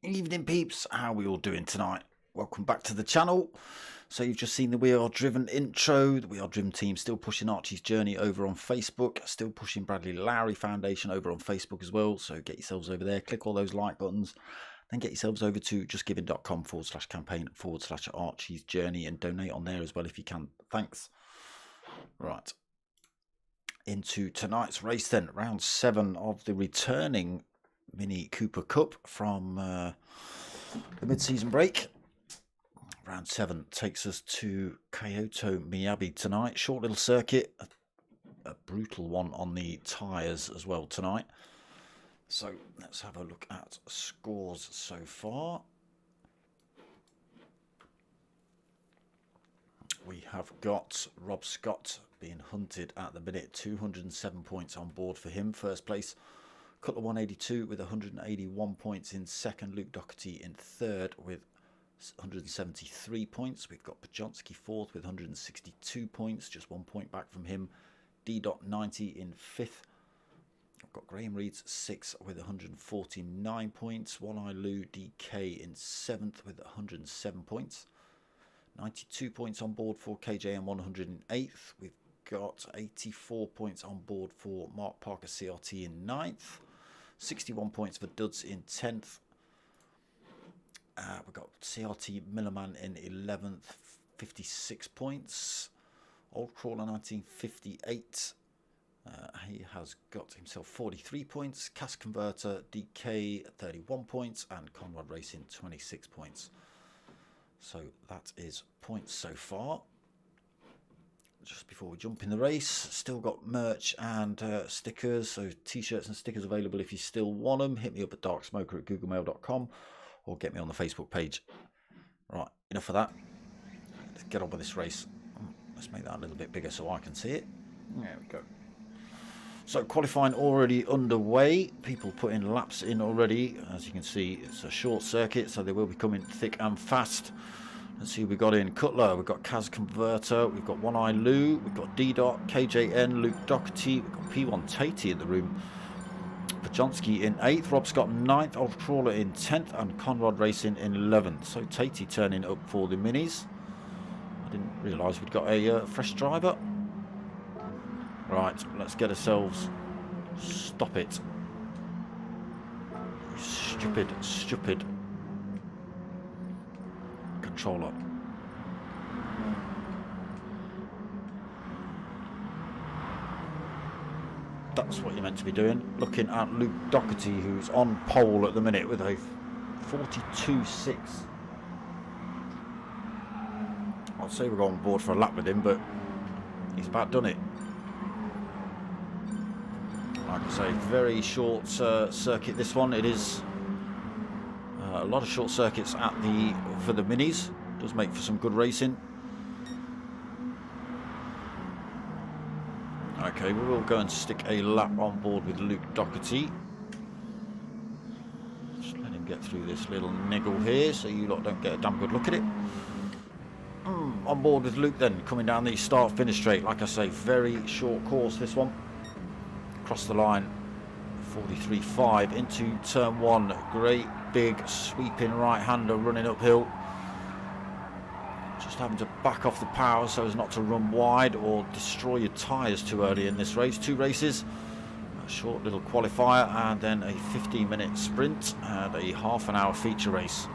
Evening peeps, how are we all doing tonight? Welcome back to the channel. So you've just seen the We Are Driven intro. The We Are Driven team still pushing Archie's journey over on Facebook, still pushing Bradley Lowry Foundation over on Facebook as well. So get yourselves over there, click all those like buttons, then get yourselves over to justgiving.com/campaign/Archie's journey and donate on there as well if you can. Thanks. Right, into tonight's race then, round 7 of the returning Mini Cooper Cup from the mid-season break. Round 7 takes us to Kyoto, Myabi tonight. Short little circuit, a brutal one on the tyres as well tonight. So let's have a look at scores so far. We have got Rob Scott being hunted at the minute, 207 points on board for him, first place. Cutler 182 with 181 points in second. Luke Doherty in third with 173 points. We've got Pajonski fourth with 162 points, just 1 point back from him. D.90 in fifth. I've got Graham Reed's sixth with 149 points. One Eye Lou DK in seventh with 107 points. 92 points on board for KJM 108th. We've got 84 points on board for Mark Parker CRT in 9th. 61 points for Duds in 10th. We've got CRT Millerman in 11th, 56 points. Old Crawler 1958. He has got himself 43 points. Cask Converter DK 31 points. And Conrad Racing 26 points. So that is points so far. Just before we jump in the race, still got merch and stickers, so t-shirts and stickers available if you still want them. Hit me up at darksmoker@googlemail.com or get me on the Facebook page. Right, enough of that. Let's get on with this race. Let's make that a little bit bigger so I can see it. There we go. So qualifying already underway. People putting laps in already. As you can see, it's a short circuit, so they will be coming thick and fast. Let's see who we got in. Cutler, we've got Kaz Converter, we've got One Eye Lou, we've got D-Dot, KJN, Luke Doherty, we've got P1 Tatey in the room. Pajonski in 8th, Rob Scott 9th, Old Crawler in 10th, and Conrad Racing in 11th. So Tatey turning up for the minis. I didn't realise we'd got a fresh driver. Right, let's get ourselves... Stop it. Stupid, stupid controller. That's what you're meant to be doing. Looking at Luke Doherty, who's on pole at the minute with a 42.6. I'd say we're going on board for a lap with him, but he's about done it. Like I say, very short circuit this one. It is a lot of short circuits for the minis. Does make for some good racing. Okay, we will go and stick a lap on board with Luke Doherty. Just let him get through this little niggle here so you lot don't get a damn good look at it. On board with Luke then, coming down the start-finish straight. Like I say, very short course this one. Across the line, 43.5 into turn 1. Great big sweeping right-hander running uphill. Just having to back off the power so as not to run wide or destroy your tyres too early in this race. 2 races, a short little qualifier and then a 15-minute sprint and a half-an-hour feature race.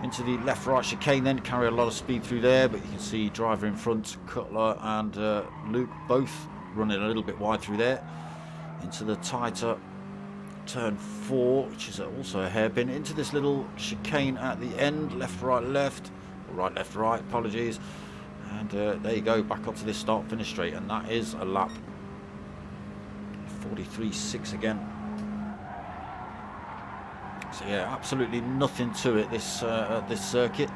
Into the left-right chicane then, carry a lot of speed through there, but you can see driver in front, Cutler and Luke both running a little bit wide through there. Into the tighter turn 4, which is also a hairpin. Into this little chicane at the end. Left, right, left. Or right, left, right. Apologies. And there you go. Back onto this start finish straight. And that is a lap. 43.6 again. So yeah, absolutely nothing to it, this circuit.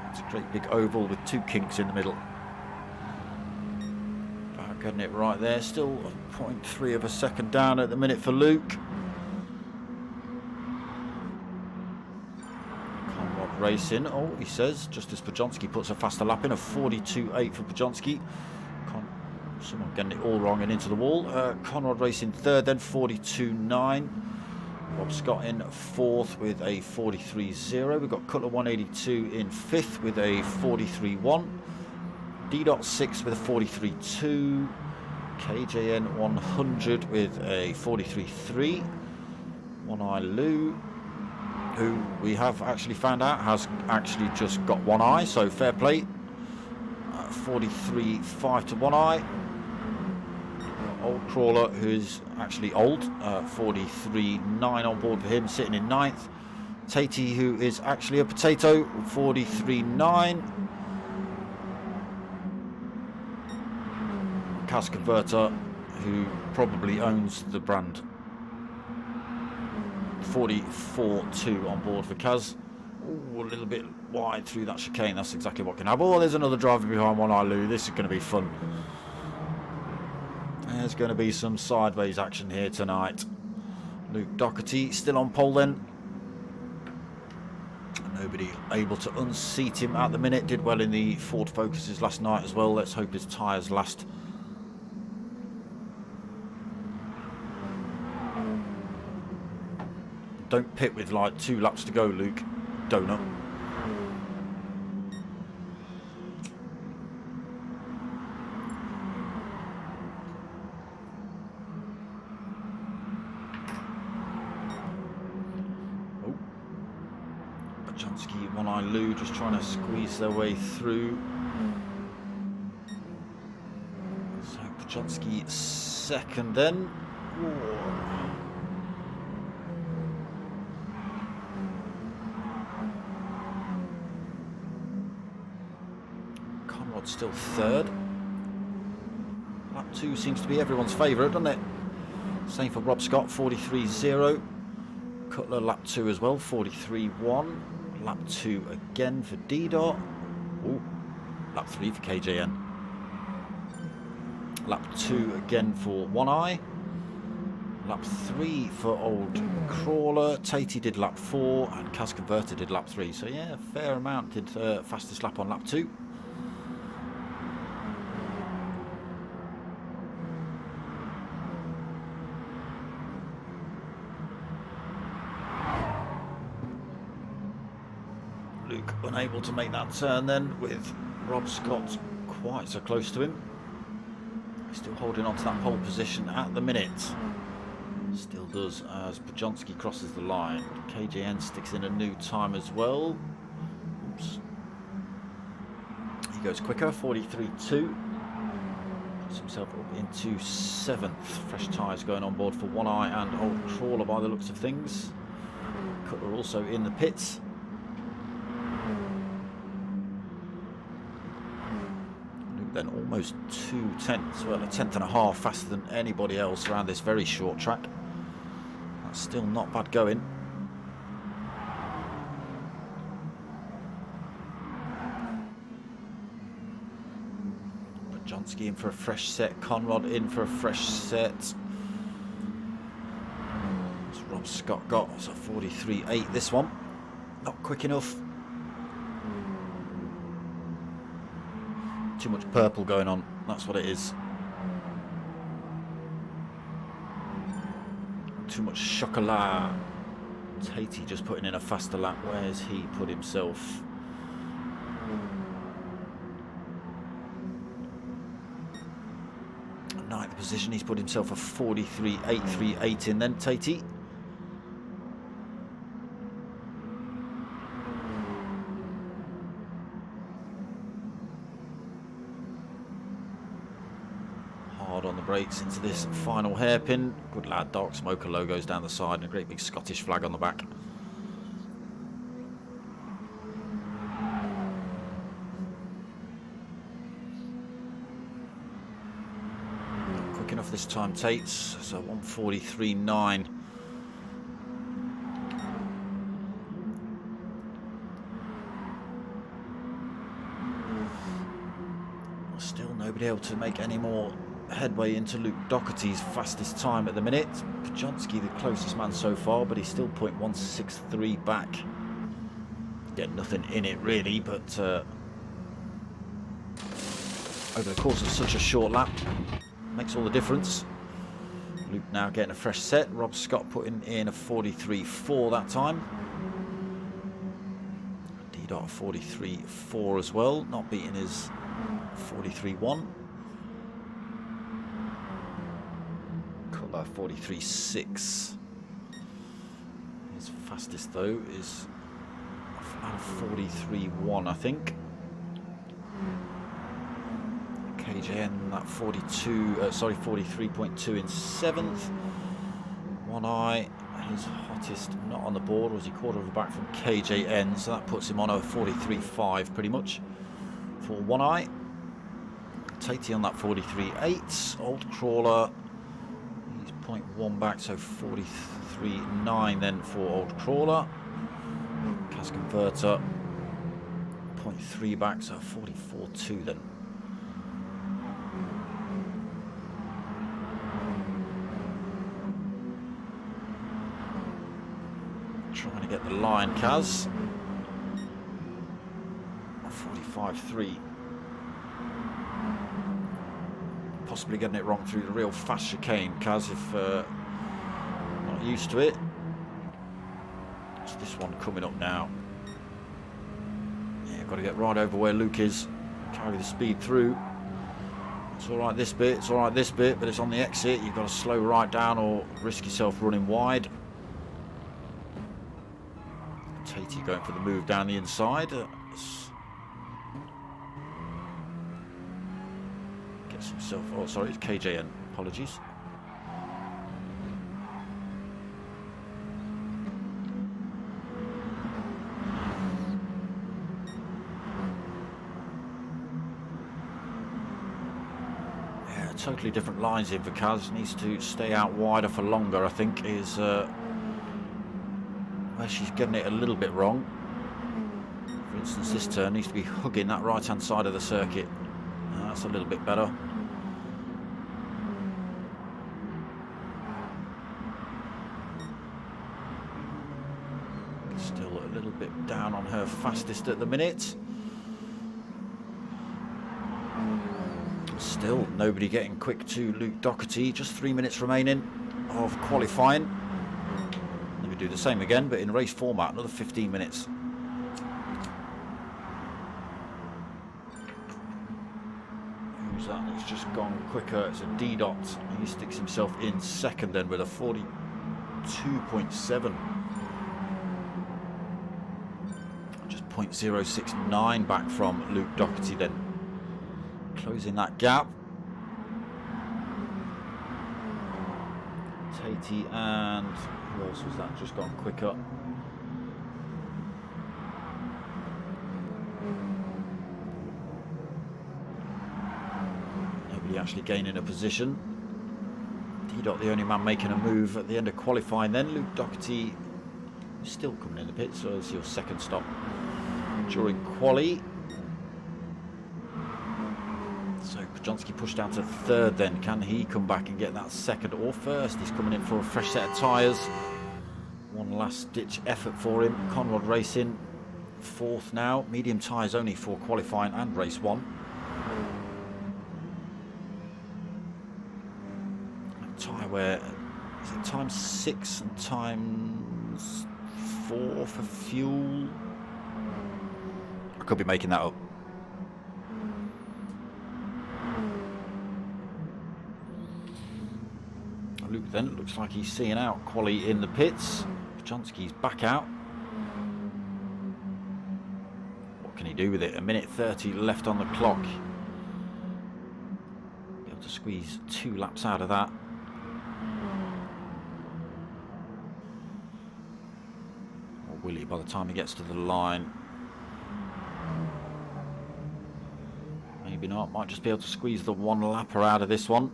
It's a great big oval with 2 kinks in the middle. Getting it right there. Still 0.3 of a second down at the minute for Luke. Conrad racing. Oh, he says, just as Pajonski puts a faster lap in, a 42.8 for Pajonski. Someone getting it all wrong and into the wall. Conrad racing third, then 42.9. Rob Scott in fourth with a 43.0. We've got Cutler 182 in fifth with a 43.1. D.6 with a 43.2. KJN 100 with a 43.3. One Eye Lou, who we have actually found out has actually just got one eye, so fair play. 43.5 to One Eye. Old Crawler, who's actually old, 43.9 on board for him, sitting in ninth. Tatey, who is actually a potato, 43.9. Kaz Converter, who probably owns the brand, 44.2 on board for Kaz. Ooh, a little bit wide through that chicane. That's exactly what can happen. Oh, there's another driver behind One Eye Lou. This is going to be fun. There's going to be some sideways action here tonight. Luke Doherty still on pole then. Nobody able to unseat him at the minute. Did well in the Ford Focuses last night as well. Let's hope his tyres last. Don't pit with like 2 laps to go, Luke. Donut. Oh. Bajanski, One Eye Lou just trying to squeeze their way through. So Bajanski second then. Whoa. Still third. Lap 2 seems to be everyone's favourite, doesn't it? Same for Rob Scott, 43.0. Cutler lap 2 as well, 43.1. Lap 2 again for D-Dot. Ooh, lap 3 for KJN. Lap 2 again for One Eye. Lap 3 for Old Crawler. Tatey did lap 4 and Kaz Converter did lap 3. So yeah, a fair amount did fastest lap on lap 2. Luke unable to make that turn then, with Rob Scott quite so close to him. Still holding on to that pole position at the minute. Still does as Bajonski crosses the line. KJN sticks in a new time as well. Oops. He goes quicker, 43.2. Puts himself up into 7th. Fresh tyres going on board for One Eye and Old Crawler by the looks of things. Cutler also in the pits. Then almost 2/10, well, a 1/10.5 faster than anybody else around this very short track. That's still not bad going. Bajonski in for a fresh set, Conrad in for a fresh set. What's Rob Scott got? It's a 43.8 this one. Not quick enough. Too much purple going on, that's what it is. Too much chocolat. Tatey just putting in a faster lap. Where's he put himself? Ninth position, he's put himself a 43.838 in then, Tatey. hard on the brakes into this final hairpin. Good lad, Dark Smoker logos down the side and a great big Scottish flag on the back. Not quick enough this time, Tates. So 1:43.9. Still nobody able to make any more headway into Luke Doherty's fastest time at the minute. Pajonsky the closest man so far, but he's still 0.163 back. Get nothing in it really, but over the course of such a short lap, makes all the difference. Luke now getting a fresh set. Rob Scott putting in a 43.4 that time. D-Dot 43.4 as well, not beating his 43.1. Cutler 43.6. His fastest though is out of 43.1, I think. KJN that 43.2 in 7th. One Eye, his hottest not on the board, was he quarter of a back from KJN, so that puts him on a 43.5 pretty much for One Eye. Tatey on that 43.8. Old Crawler, he's 0.1 back, so 43.9 then for Old Crawler. Cas Converter 0.3 back, so 44.2 then. Trying to get the line, Kaz. 45.3. Possibly getting it wrong through the real fast chicane, Kaz, if not used to it. It's this one coming up now. Yeah, got to get right over where Luke is. Carry the speed through. It's all right this bit, it's all right this bit, but it's on the exit. You've got to slow right down or risk yourself running wide. Tatey going for the move down the inside. Gets himself. Oh, sorry, it's KJN. Apologies. Yeah, totally different lines in for Kaz. Needs to stay out wider for longer, I think, is where she's getting it a little bit wrong. For instance, this turn needs to be hugging that right hand side of the circuit. That's a little bit better. Still a little bit down on her fastest at the minute. Still nobody getting quick to Luke Doherty. Just 3 minutes remaining of qualifying. Do the same again, but in race format, another 15 minutes. Who's that? It's just gone quicker. It's a D-Dot. He sticks himself in second then with a 42.7. Just 0.069 back from Luke Doherty then. Closing that gap. Tatey and who else was that? Just gone quicker. Nobody actually gaining a position. D-Dot the only man making a move at the end of qualifying then. Luke Doherty still coming in the pit, so it's your second stop during quali. So Pajonsky pushed down to third then. Can he come back and get that second or first? He's coming in for a fresh set of tyres. One last ditch effort for him. Conrad Racing fourth now. Medium tyres only for qualifying and race one. Tyre wear, is it times 6 and times 4 for fuel? I could be making that up. Luke then looks like he's seeing out quali in the pits. Pajonsky's back out. What can he do with it? A minute 30 left on the clock. Be able to squeeze 2 laps out of that. Or will he by the time he gets to the line? Maybe not. Might just be able to squeeze the 1 lapper out of this one.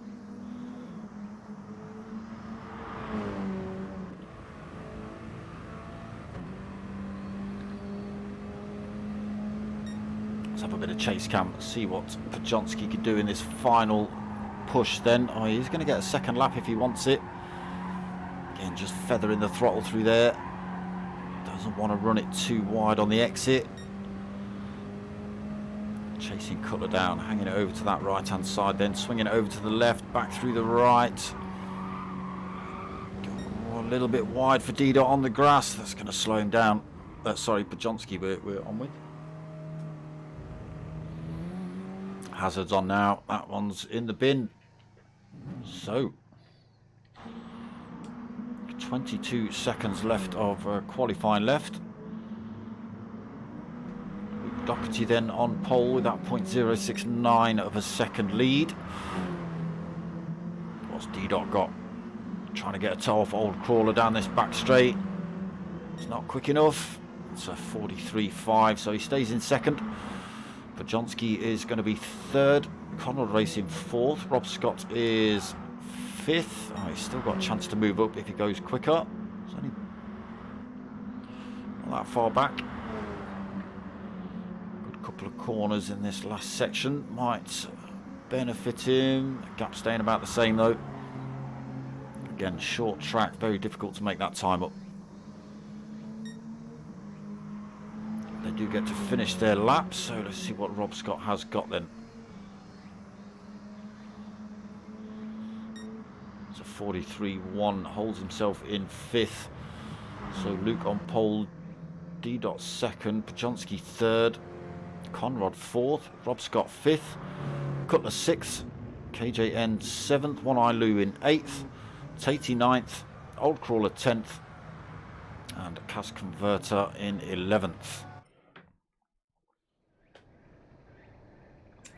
Let's have a bit of chase cam, see what Podjonski could do in this final push then. Oh, he's going to get a second lap if he wants it. Again, just feathering the throttle through there. Doesn't want to run it too wide on the exit. Chasing Cutler down, hanging it over to that right-hand side, then swinging it over to the left, back through the right. Oh, a little bit wide for D-Dot on the grass. That's going to slow him down. Sorry, Podjonski we're on with. Hazard's on now. That one's in the bin. So, 22 seconds left of qualifying left. Doherty then on pole with that 0.069 of a second lead. What's D-Dot got? Trying to get a toe off Old Crawler down this back straight. It's not quick enough. It's a 43.5, so he stays in second. Podjonski is going to be third. Conrad racing fourth. Rob Scott is fifth. Oh, he's still got a chance to move up if he goes quicker. It's only not that far back. Good couple of corners in this last section. Might benefit him. Gap staying about the same though. Again, short track. Very difficult to make that time up. They do get to finish their lap, so let's see what Rob Scott has got then. It's a 43.1, holds himself in fifth. So Luke on pole, D-Dot second, Podjonski third, Conrad fourth, Rob Scott fifth, Cutler sixth, KJN seventh, One Eye Lou in eighth, Tatey ninth, Old Crawler 10th, and Cas Converter in 11th.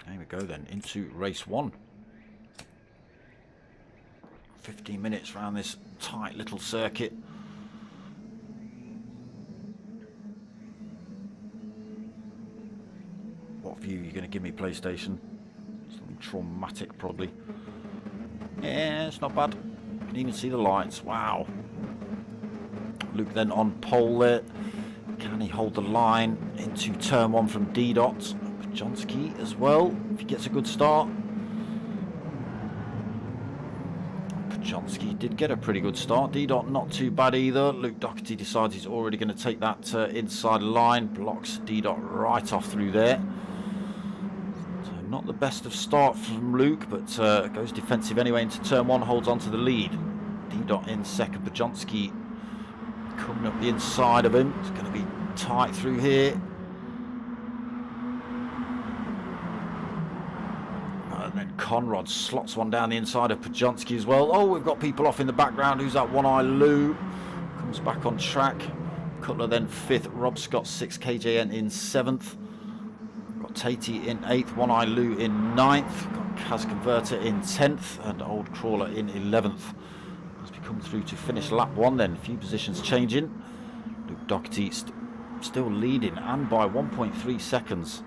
There we go then, into race one. 15 minutes around this tight little circuit. What view are you going to give me, PlayStation? Something traumatic probably. Yeah, it's not bad. You can even see the lights. Wow. Luke then on pole there. Can he hold the line into turn one from D-Dot? Podjonski as well, if he gets a good start. Podjonski did get a pretty good start. D-Dot not too bad either. Luke Doherty decides he's already going to take that inside line. Blocks D-Dot right off through there. So not the best of start from Luke, but goes defensive anyway into turn one, holds on to the lead. D-Dot in second. Podjonski coming up the inside of him. It's going to be tight through here. And then Conrad slots one down the inside of Podjonski as well. Oh, we've got people off in the background. Who's that? One Eye Lou comes back on track. Cutler then fifth. Rob Scott sixth. KJN in seventh. Got Tatey in eighth. One Eye Lou in ninth. Got Cas Converter in 10th. And Old Crawler in 11th. As we come through to finish lap one then. A few positions changing. Luke Doherty still leading and by 1.3 seconds.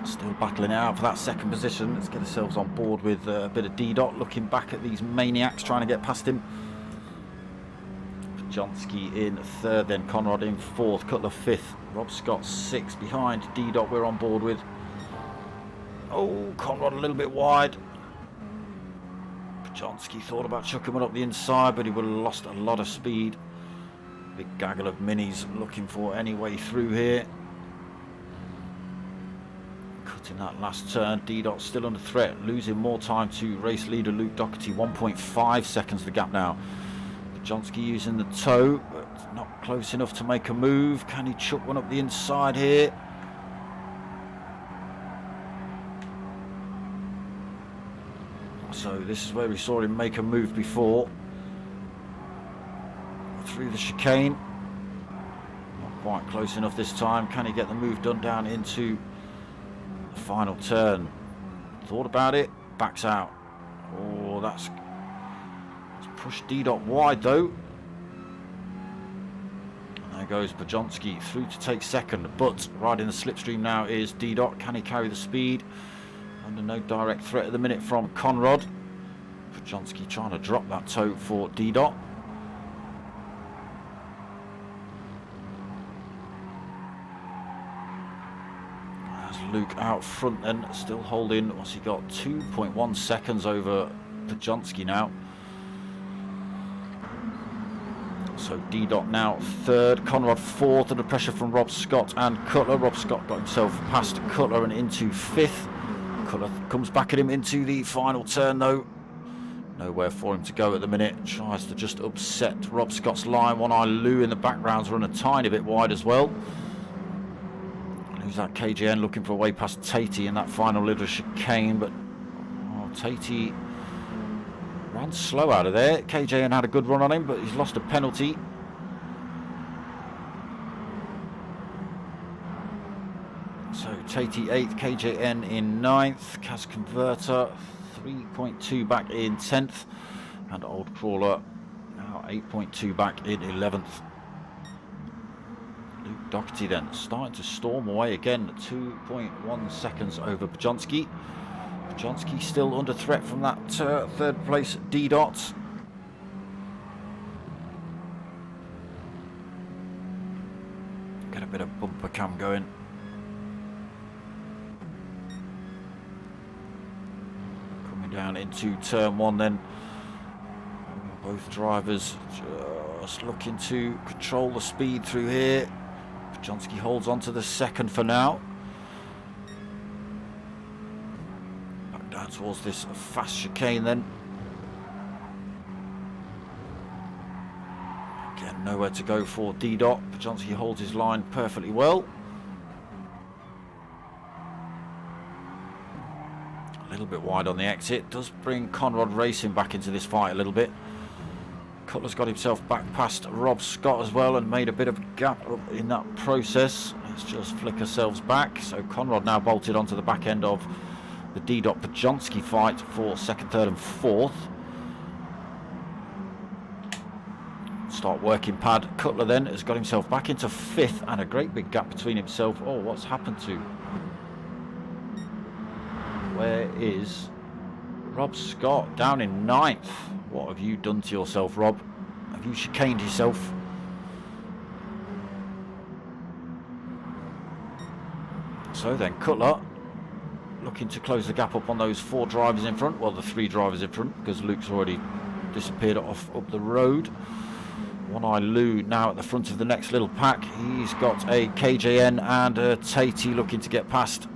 Still battling it out for that second position. Let's get ourselves on board with a bit of D-Dot, looking back at these maniacs trying to get past him. Podjonski in third, then Conrad in fourth, Cutler fifth, Rob Scott sixth. Behind D-Dot we're on board with. Oh, Conrad a little bit wide. Podjonski thought about chucking one up the inside, but he would have lost a lot of speed. Big gaggle of minis looking for any way through here. Cutting that last turn, D-Dot still under threat, losing more time to race leader Luke Doherty. 1.5 seconds the gap now. Podjonski using the toe, but not close enough to make a move. Can he chuck one up the inside here? So this is where we saw him make a move before. Through the chicane. Not quite close enough this time. Can he get the move done down into the final turn? thought about it, backs out. Oh, that's pushed D-Dot wide though. There goes Bajonski through to take second, but riding the slipstream now is D-Dot. Can he carry the speed? Under no direct threat at the minute from Conrad. Bajonski trying to drop that toe for D-Dot. Luke out front then, still holding, what's he got, 2.1 seconds over Bajonski now. So D-Dot now third, Conrad fourth, under pressure from Rob Scott and Cutler. Rob Scott got himself past Cutler and into fifth. Cutler comes back at him into the final turn though. Nowhere for him to go at the minute. Tries to just upset Rob Scott's line. One Eye Lou in the background's run a tiny bit wide as well. Who's that? KJN looking for a way past Tatey in that final little chicane, but Tatey ran slow out of there. KJN had a good run on him, but he's lost a penalty. So Tatey 8th, KJN in 9th, Cas Converter 3.2 back in 10th, and Old Crawler now 8.2 back in 11th. Doherty then starting to storm away again, 2.1 seconds over Bajonski. Bajonski still under threat from that third place D-Dot. Get a bit of bumper cam going. Coming down into turn one then. Both drivers just looking to control the speed through here. Bajonski holds on to the second for now. Back down towards this fast chicane then. Again, nowhere to go for D-Dot. Bajonski holds his line perfectly well. A little bit wide on the exit. Does bring Conrad Racing back into this fight a little bit. Cutler's got himself back past Rob Scott as well and made a bit of a gap up in that process. Let's just flick ourselves back. So Conrad now bolted onto the back end of the D-Dot Bajonski fight for second, third and fourth. Start working pad. Cutler then has got himself back into fifth and a great big gap between himself. Oh, what's happened to? Where is Rob Scott? Down in 9th. What have you done to yourself, Rob? Have you chicaned yourself? So then Cutler looking to close the gap up on those four drivers in front. Well, the three drivers in front, because Luke's already disappeared off up the road. One Eye Lou now at the front of the next little pack. He's got a KJN and a Tatey looking to get past.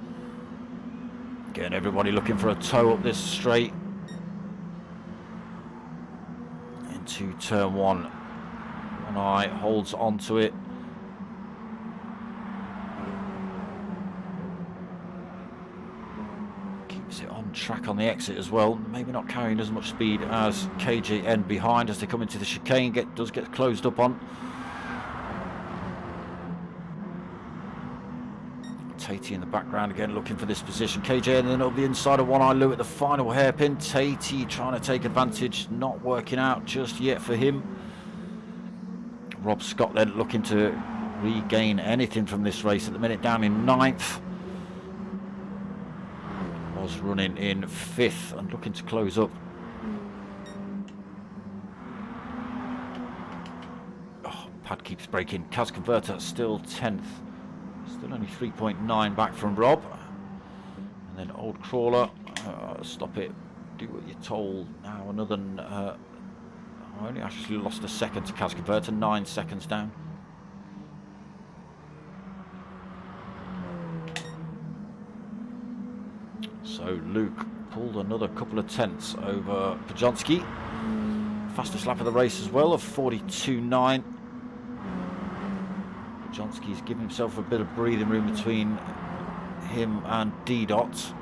Again, everybody looking for a toe up this straight. Into turn one. One Eye holds on to it. Keeps it on track on the exit as well. Maybe not carrying as much speed as KJN behind as they come into the chicane. Does get closed up on. Tatey in the background again looking for this position. KJ and then up the inside of One Eye Lou at the final hairpin. Tatey trying to take advantage, not working out just yet for him. Rob Scott then looking to regain anything from this race at the minute, down in 9th. Was running in 5th and looking to close up. Oh, pad keeps breaking. Cas Converter still 10th. Still only 3.9 back from Rob. And then Old Crawler, stop it, do what you're told. Now another, I only actually lost a second to Cas Converter, 9 seconds down. So Luke pulled another couple of tenths over Bajonski. Fastest lap of the race as well of 42.9. Bajonski's given himself a bit of breathing room between him and D-Dot.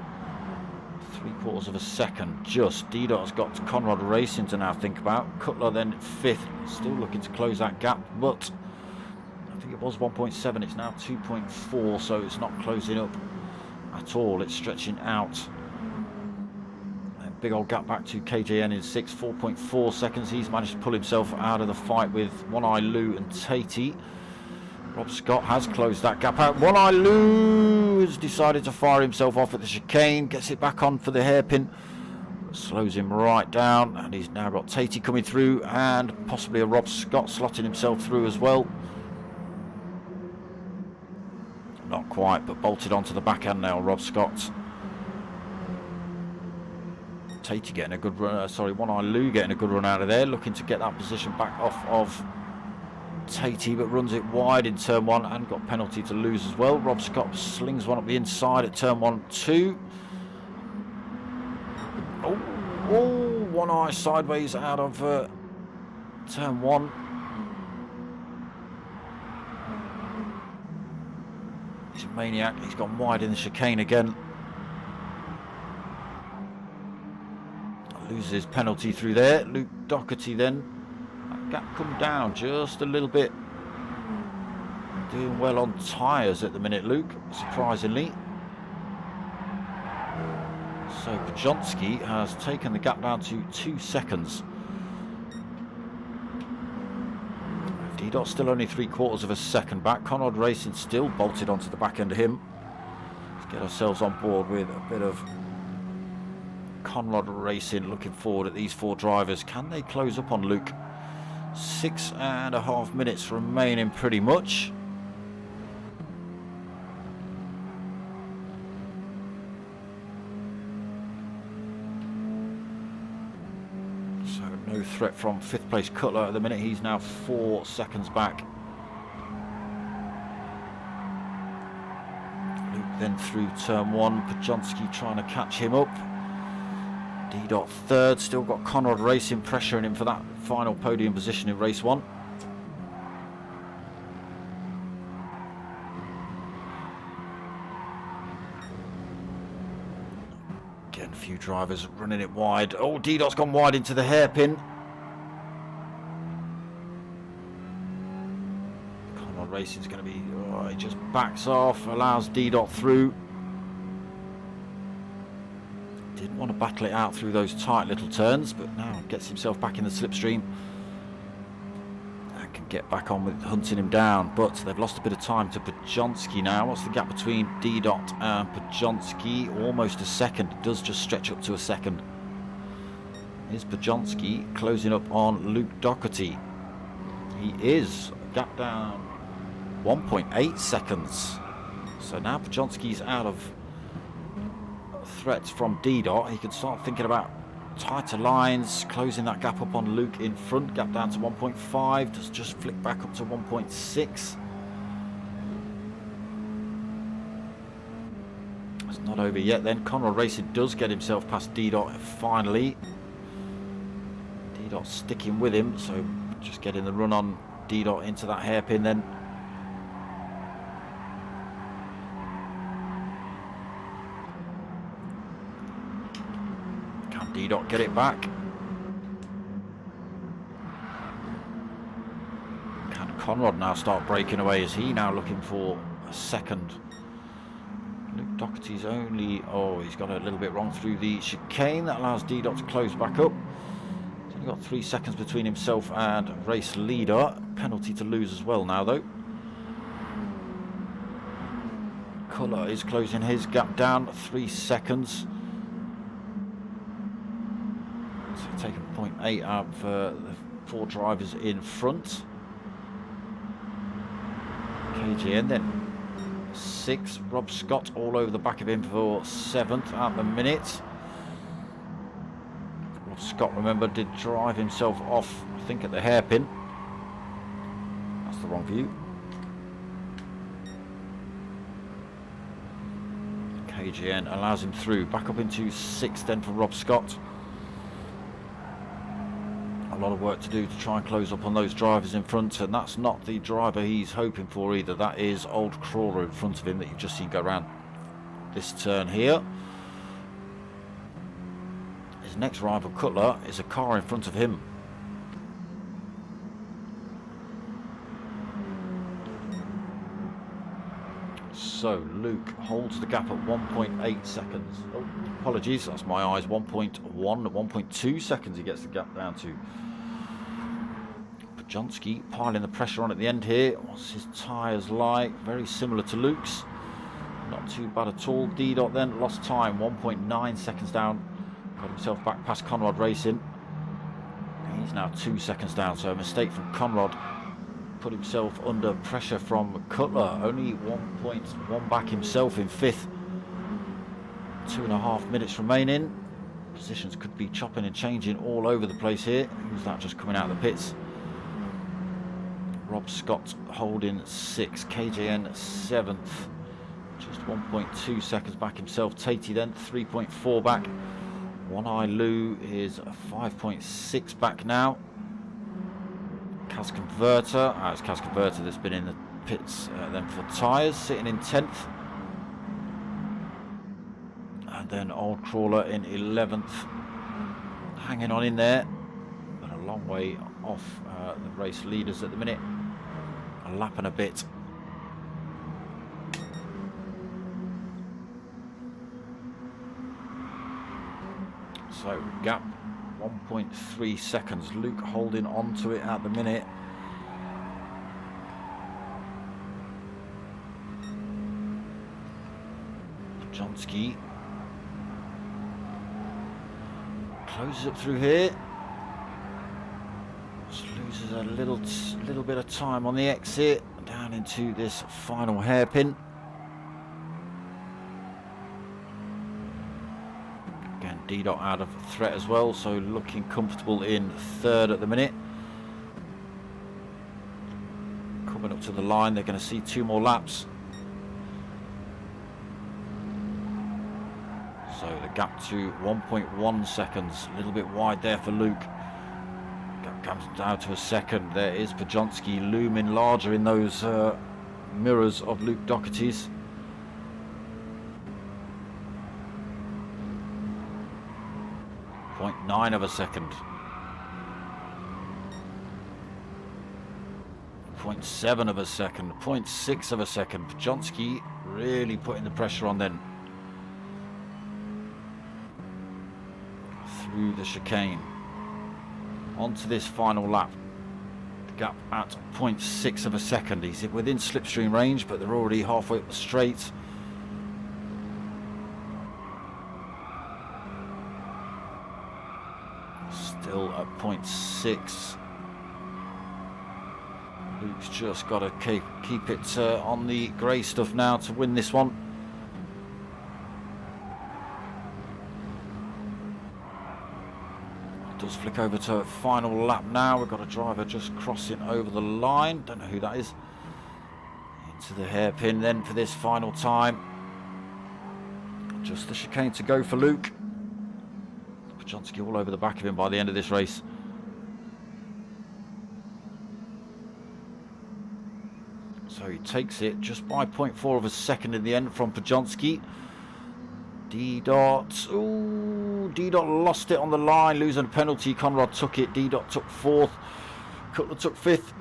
3/4 of a second just. D-Dot's got Conrad Racing to now think about. Cutler then 5th, still looking to close that gap, but I think it was 1.7, it's now 2.4, so it's not closing up at all, it's stretching out. big old gap back to KJN in 6, 4.4 seconds. He's managed to pull himself out of the fight with One Eye Lou and Tatey. Rob Scott has closed that gap out. One Eye Lou has decided to fire himself off at the chicane, gets it back on for the hairpin, slows him right down, and he's now got Tatey coming through and possibly a Rob Scott slotting himself through as well. Not quite, but bolted onto the back end now, Rob Scott. Tatey getting a good run, One Eye Lou getting a good run out of there, looking to get that position back off of Tatey, but runs it wide in turn 1 and got penalty to lose as well. Rob Scott slings one up the inside at turn 1, 2. Oh, One Eye sideways out of turn 1. He's a maniac. He's gone wide in the chicane again. Loses his penalty through there. Luke Doherty then. That gap come down just a little bit. Doing well on tyres at the minute, Luke, surprisingly. So Pajonsky has taken the gap down to 2 seconds. D-Dot's still only 3/4 of a second back. Conrad Racing still bolted onto the back end of him. Let's get ourselves on board with a bit of Conrad Racing looking forward at these 4 drivers. Can they close up on Luke? 6.5 minutes remaining pretty much. So no threat from 5th place Cutler at the minute. He's now 4 seconds back. Luke then through turn 1. Pajonsky trying to catch him up. D-Dot 3rd, still got Conrad Racing pressuring him for that final podium position in race 1. Again, a few drivers running it wide. Oh, D-Dot's gone wide into the hairpin. Conrad Racing's going to be, he just backs off, allows D-Dot through. Didn't want to battle it out through those tight little turns, but now gets himself back in the slipstream and can get back on with hunting him down. But they've lost a bit of time to Pajonsky now. What's the gap between D-Dot and Pajonsky? Almost a second. It does just stretch up to a second. Here's Pajonsky closing up on Luke Doherty. He is gap down 1.8 seconds. So now Pajonsky's out of threats from D-Dot. He can start thinking about tighter lines, closing that gap up on Luke in front. Gap down to 1.5, does just flick back up to 1.6. It's not over yet then. Conrad Racing does get himself past D-Dot finally. D-Dot sticking with him, so just getting the run on D-Dot into that hairpin then. D-Dot get it back. Can Conrad now start breaking away? Is he now looking for a second? Luke Doherty's only, he's got a little bit wrong through the chicane. That allows D-Dot to close back up. He's only got 3 seconds between himself and race leader. Penalty to lose as well now though. Cutler is closing his gap down 3 seconds. Taking 0.8 out for the 4 drivers in front. KGN then 6. Rob Scott all over the back of him for 7th at the minute. Rob Scott, remember, did drive himself off, I think, at the hairpin. That's the wrong view. KGN allows him through. Back up into 6th then for Rob Scott. A lot of work to do to try and close up on those drivers in front, and that's not the driver he's hoping for either. That is Old Crawler in front of him that you've just seen go around this turn here. His next rival, Cutler, is a car in front of him. So Luke holds the gap at 1.8 seconds. Oh, apologies, that's my eyes. 1.2 seconds he gets the gap down to. Pajonsky piling the pressure on at the end here. What's his tyres like? Very similar to Luke's. Not too bad at all. D-Dot then lost time, 1.9 seconds down. Got himself back past Conrad Racing. He's now 2 seconds down, so a mistake from Conrad. Put himself under pressure from Cutler. Only 1.1 back himself in 5th. 2.5 minutes remaining. Positions could be chopping and changing all over the place here. Who's that just coming out of the pits? Rob Scott holding 6th. KJN 7th. Just 1.2 seconds back himself. Tatey then 3.4 back. One Eye Lou is 5.6 back now. Cas Converter, it's Cas Converter that's been in the pits then for tyres, sitting in 10th. And then Old Crawler in 11th, hanging on in there, but a long way off the race leaders at the minute. A lap and a bit. So gap 1.3 seconds. Luke holding on to it at the minute. Pajonsky closes up through here. Just loses a little bit of time on the exit down into this final hairpin. D-Dot out of threat as well, so looking comfortable in 3rd at the minute. Coming up to the line, they're going to see 2 more laps. So the gap to 1.1 seconds, a little bit wide there for Luke. Gap comes down to a second. There is Pajonsky looming larger in those mirrors of Luke Doherty's. 0.9 of a second. 0.7 of a second. 0.6 of a second. Pajonsky really putting the pressure on then. Through the chicane. Onto this final lap. The gap at 0.6 of a second. He's within slipstream range, but they're already halfway up the straight. Still at 0.6. Luke's just got to keep it on the grey stuff now to win this one. It does flick over to a final lap now. We've got a driver just crossing over the line. Don't know who that is. Into the hairpin then for this final time. Just the chicane to go for Luke. Pajonsky all over the back of him by the end of this race. So he takes it just by 0.4 of a second in the end from Pajonsky. D-Dot, ooh, D-Dot lost it on the line, losing a penalty. Conrad took it, D-Dot took 4th, Cutler took 5th,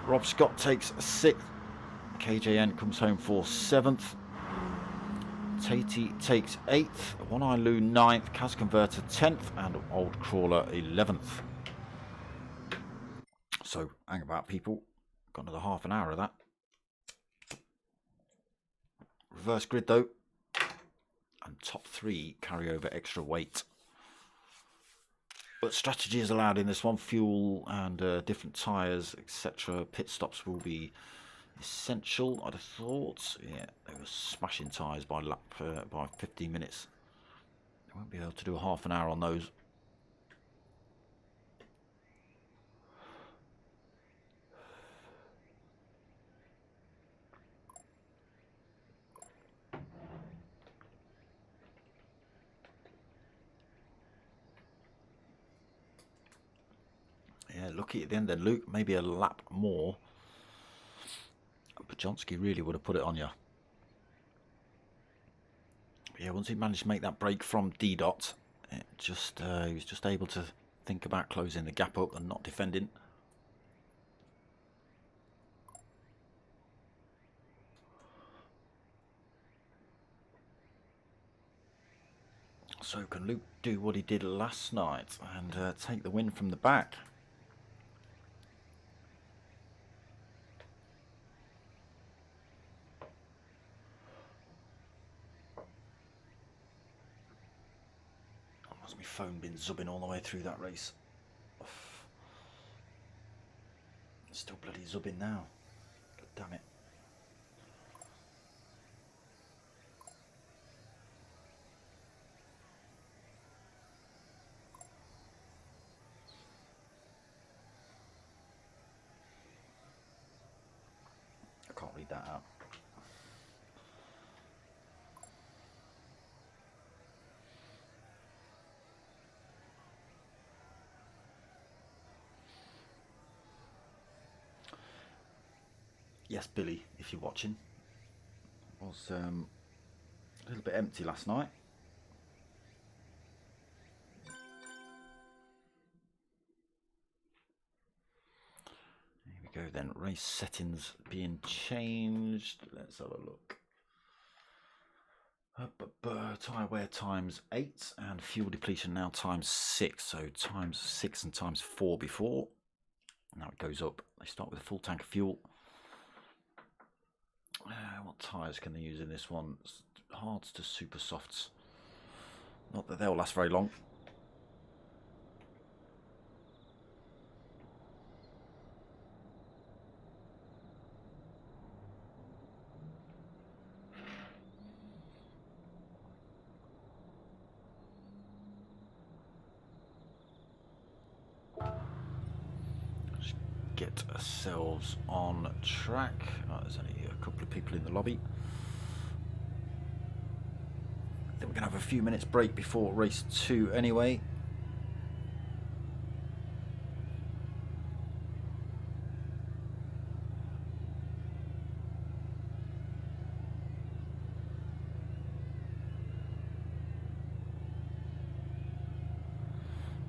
Rob Scott takes 6th, KJN comes home for 7th. Tatey takes 8th, One Eye Lou 9th, Cas Converter 10th, and Old Crawler 11th. So, hang about, people. Got another half an hour of that. Reverse grid, though. And top 3 carry over extra weight. But strategy is allowed in this one. Fuel and different tyres, etc. Pit stops will be essential, I'd have thought. Yeah, they were smashing tyres by lap by 15 minutes. They won't be able to do a half an hour on those. Yeah, lucky at the end then, Luke. Maybe a lap more. Pajonsky really would have put it on you. But yeah, once he managed to make that break from D-Dot, he was just able to think about closing the gap up and not defending. So can Luke do what he did last night and take the win from the back? Has my phone been zubbing all the way through that race? It's still bloody zubbing now. God damn it. I can't read that out. Yes, Billy, if you're watching. It was a little bit empty last night. Here we go then. Race settings being changed. Let's have a look. Tyre wear times 8 and fuel depletion now times 6. So times 6 and times 4 before. Now it goes up. They start with a full tank of fuel. What tyres can they use in this one? Hards to super softs. Not that they'll last very long. Just get ourselves on track. Oh, there's only a couple of people in the lobby. I think we're going to have a few minutes break before race 2 anyway.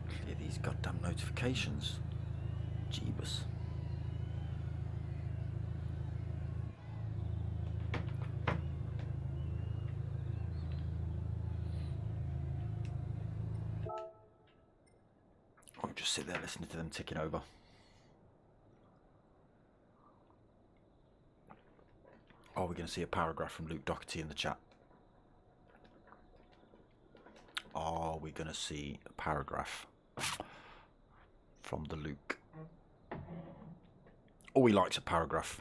Clear these goddamn notifications. Jeebus. I'll just sit there listening to them ticking over. Are we going to see a paragraph from Luke Doherty in the chat? Are we going to see a paragraph from the Luke? Oh, he likes a paragraph.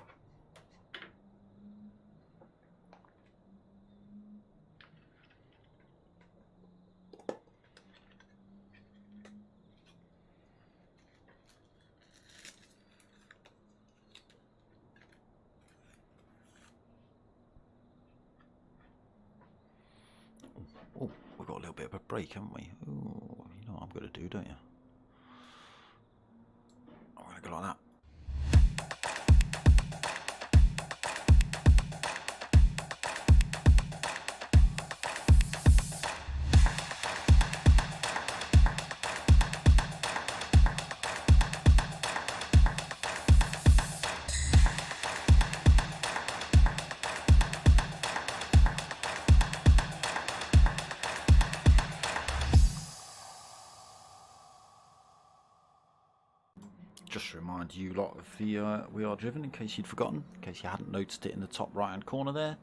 Oh, we've got a little bit of a break, haven't we? Oh, you know what I'm going to do, don't you? I'm going to go like that. Just to remind you lot of the We Are Driven, in case you'd forgotten, in case you hadn't noticed it in the top right hand corner there.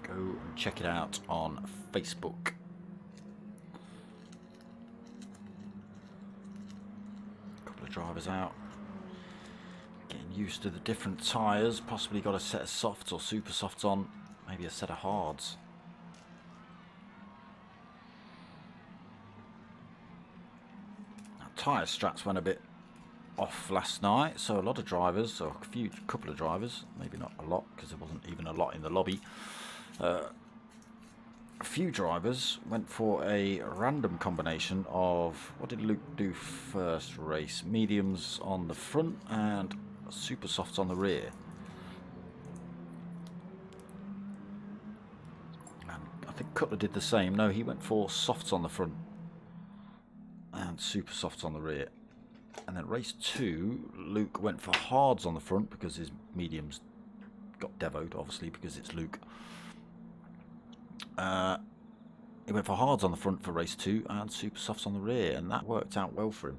Go and check it out on Facebook. A couple of drivers out. Getting used to the different tyres, possibly got a set of softs or super softs on, maybe a set of hards. Tyre straps went a bit off last night, so a lot of drivers, or a couple of drivers, maybe not a lot because there wasn't even a lot in the lobby. A few drivers went for a random combination of, what did Luke do first race? Mediums on the front and super softs on the rear. And I think Cutler did the same. No, he went for softs on the front and and super softs on the rear. And then race 2, Luke went for hards on the front because his mediums got devoed, obviously, because it's Luke. He went for hards on the front for race 2 and super softs on the rear, and that worked out well for him.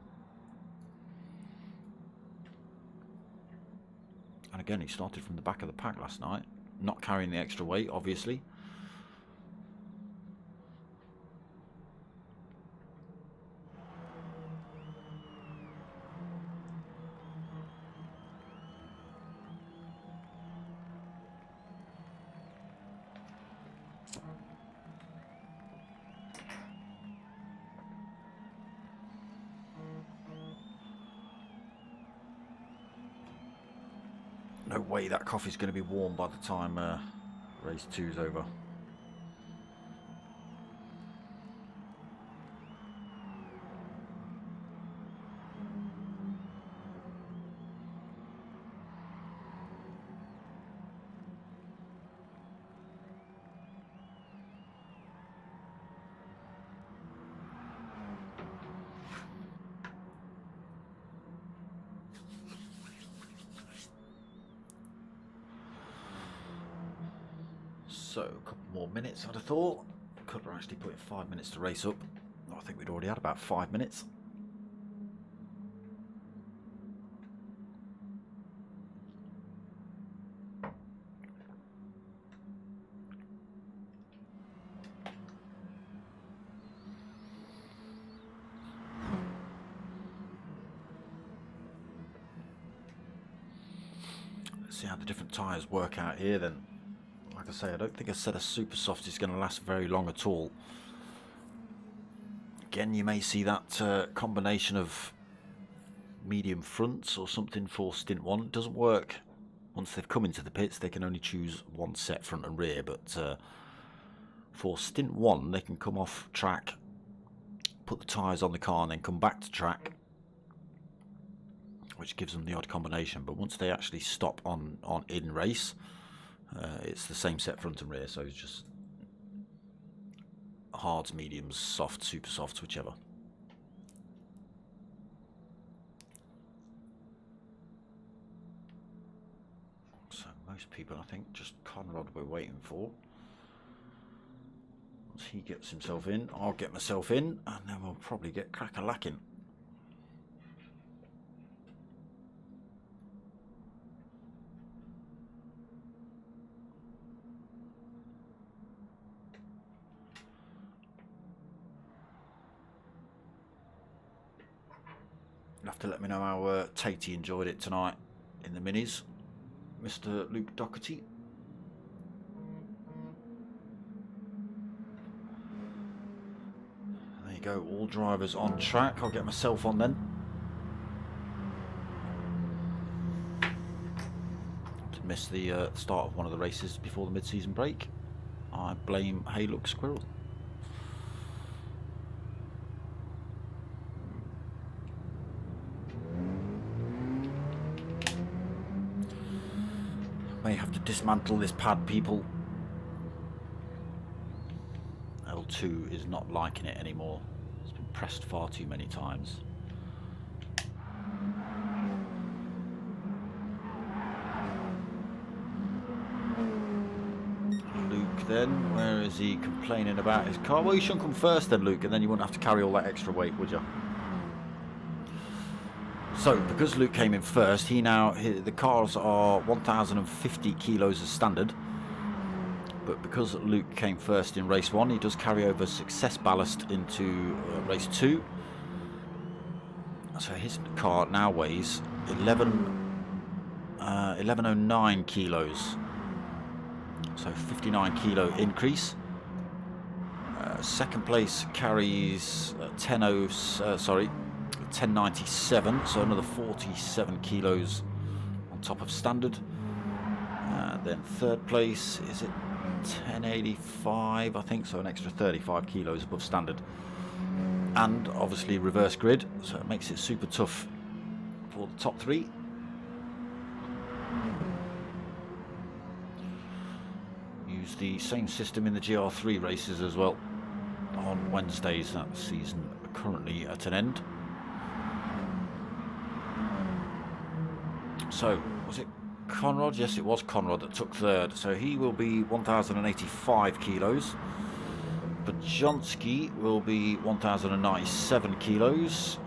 And again, he started from the back of the pack last night, not carrying the extra weight, obviously. No way that coffee's going to be warm by the time race 2's over. So, a couple more minutes, I'd have thought. Could have actually put in 5 minutes to race up. I think we'd already had about 5 minutes. Let's see how the different tyres work out here then. Like I say, I don't think a set of super soft is going to last very long at all. Again, you may see that combination of medium fronts or something for stint 1. It doesn't work once they've come into the pits. They can only choose one set, front and rear, but for stint 1 they can come off track, put the tyres on the car and then come back to track, which gives them the odd combination. But once they actually stop on in race, it's the same set front and rear, so it's just hards, mediums, soft, super softs, whichever. So most people, I think, just Conrad we're waiting for. Once he gets himself in, I'll get myself in, and then we'll probably get crack-a-lacking. You'll have to let me know how Tatey enjoyed it tonight in the minis, Mr. Luke Doherty. There you go, all drivers on track. I'll get myself on then. To miss the start of one of the races before the mid-season break, I blame Hey Look Squirrel. May have to dismantle this pad, people. L2 is not liking it anymore. It's been pressed far too many times. Luke then, where is he complaining about his car? Well, you shouldn't come first then, Luke, and then you wouldn't have to carry all that extra weight, would you? So, because Luke came in first, the cars are 1,050 kilos as standard. But because Luke came first in race 1, he does carry over success ballast into race 2. So his car now weighs 1109 kilos. So 59 kilo increase. Second place carries 1097, so another 47 kilos on top of standard. Then third place is it 1085, I think, so an extra 35 kilos above standard. And obviously reverse grid, so it makes it super tough for the top 3. Use the same system in the GR3 races as well on Wednesdays. That season currently at an end. So, was it Conrad? Yes, it was Conrad that took third. So he will be 1,085 kilos. Bajonski will be 1,097 kilos.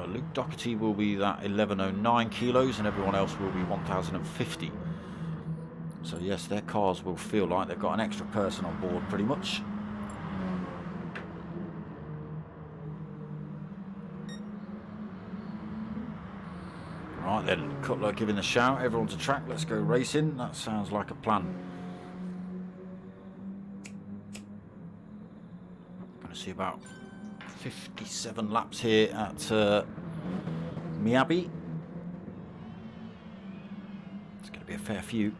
Luke Doherty will be that 1,109 kilos, and everyone else will be 1,050. So yes, their cars will feel like they've got an extra person on board pretty much. Right then, Cutler giving the shout, everyone to track, let's go racing. That sounds like a plan. Going to see about 57 laps here at Myabi. It's going to be a fair few.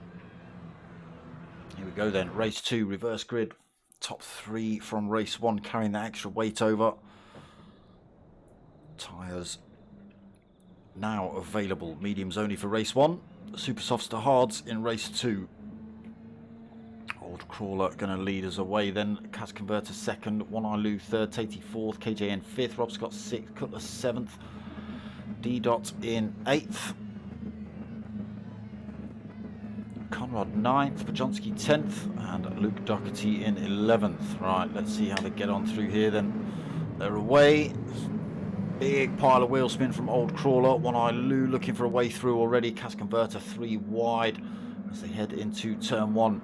Here we go then, race 2, reverse grid. Top 3 from race 1 carrying that extra weight over. Tyres now available, mediums only for race 1, super softs to hards in race 2. Old Crawler going to lead us away then. Cas Converter second, One Eye Lou third, Tatey fourth, KJN fifth, Rob Scott sixth, Cutler seventh, D-Dot in 8th, Conrad 9th, Bajonski 10th, and Luke Doherty in 11th. Right, let's see how they get on through here then. They're away. Big pile of wheel spin from Old Crawler. One Eye Lou looking for a way through already. Cas Converter 3 wide as they head into turn 1.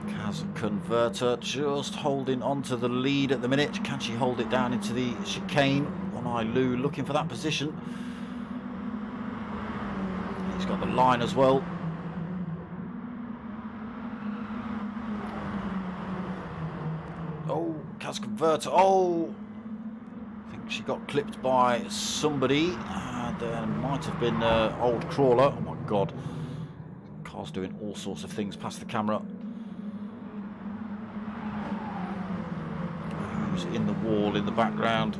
Cas Converter just holding on to the lead at the minute. Can she hold it down into the chicane? One Eye Lou looking for that position. He's got the line as well. Oh, Cas Converter. Oh! She got clipped by somebody, and might have been Old Crawler. Oh my god, car's doing all sorts of things past the camera. Who's in the wall in the background?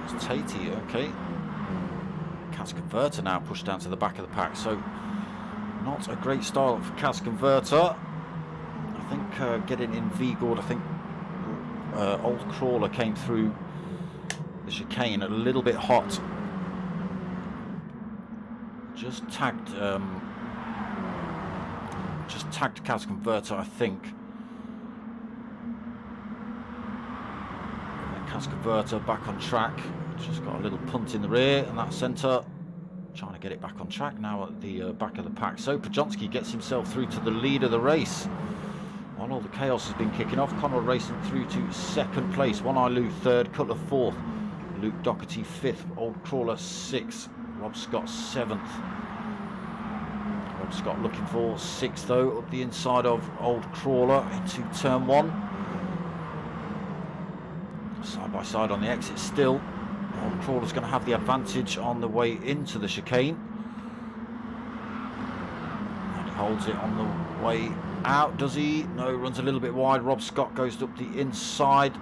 It's Tatey, okay. Cas Converter now pushed down to the back of the pack, so not a great start for Cas Converter. I think getting in V-Gord, I think Old Crawler came through the chicane a little bit hot. Just tagged Cas Converter, I think. And then Cas Converter back on track. Just got a little punt in the rear, and that centre trying to get it back on track now at the back of the pack. So Bajonski gets himself through to the lead of the race. While all the chaos has been kicking off, Conrad racing through to second place. One Eye Lou third, Cutler fourth, Luke Doherty fifth, Old Crawler sixth, Rob Scott seventh. Rob Scott looking for sixth though, up the inside of Old Crawler into turn 1. Side by side on the exit still. Old Crawler's going to have the advantage on the way into the chicane. And he holds it on the way out, does he? No, runs a little bit wide. Rob Scott goes up the inside.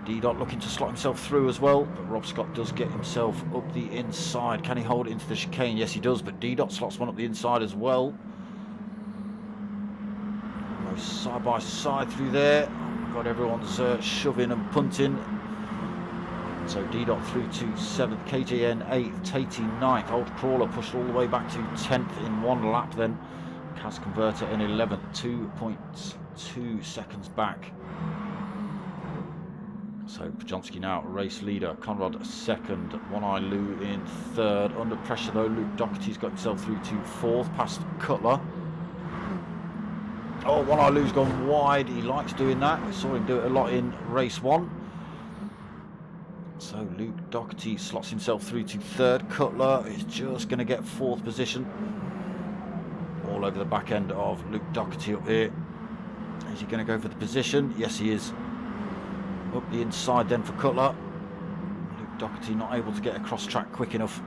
D-Dot looking to slot himself through as well, but Rob Scott does get himself up the inside. Can he hold it into the chicane? Yes, he does, but D-Dot slots one up the inside as well. Goes side by side through there. Got everyone's shoving and punting. So D-Dot through to 7th, KJN 8th, Tatey 9th. Old Crawler pushed all the way back to 10th in one lap then. Cas Converter in 11th, 2.2 seconds back. So Bajonski now race leader, Conrad second, One Eye Lou in third. Under pressure though, Luke Doherty's got himself through to fourth, past Cutler. Oh, One Eye Lou's gone wide. He likes doing that. We saw him do it a lot in race 1. So Luke Doherty slots himself through to third. Cutler is just going to get fourth position. All over the back end of Luke Doherty up here. Is he going to go for the position? Yes, he is. Up the inside then for Cutler. Luke Doherty not able to get across track quick enough.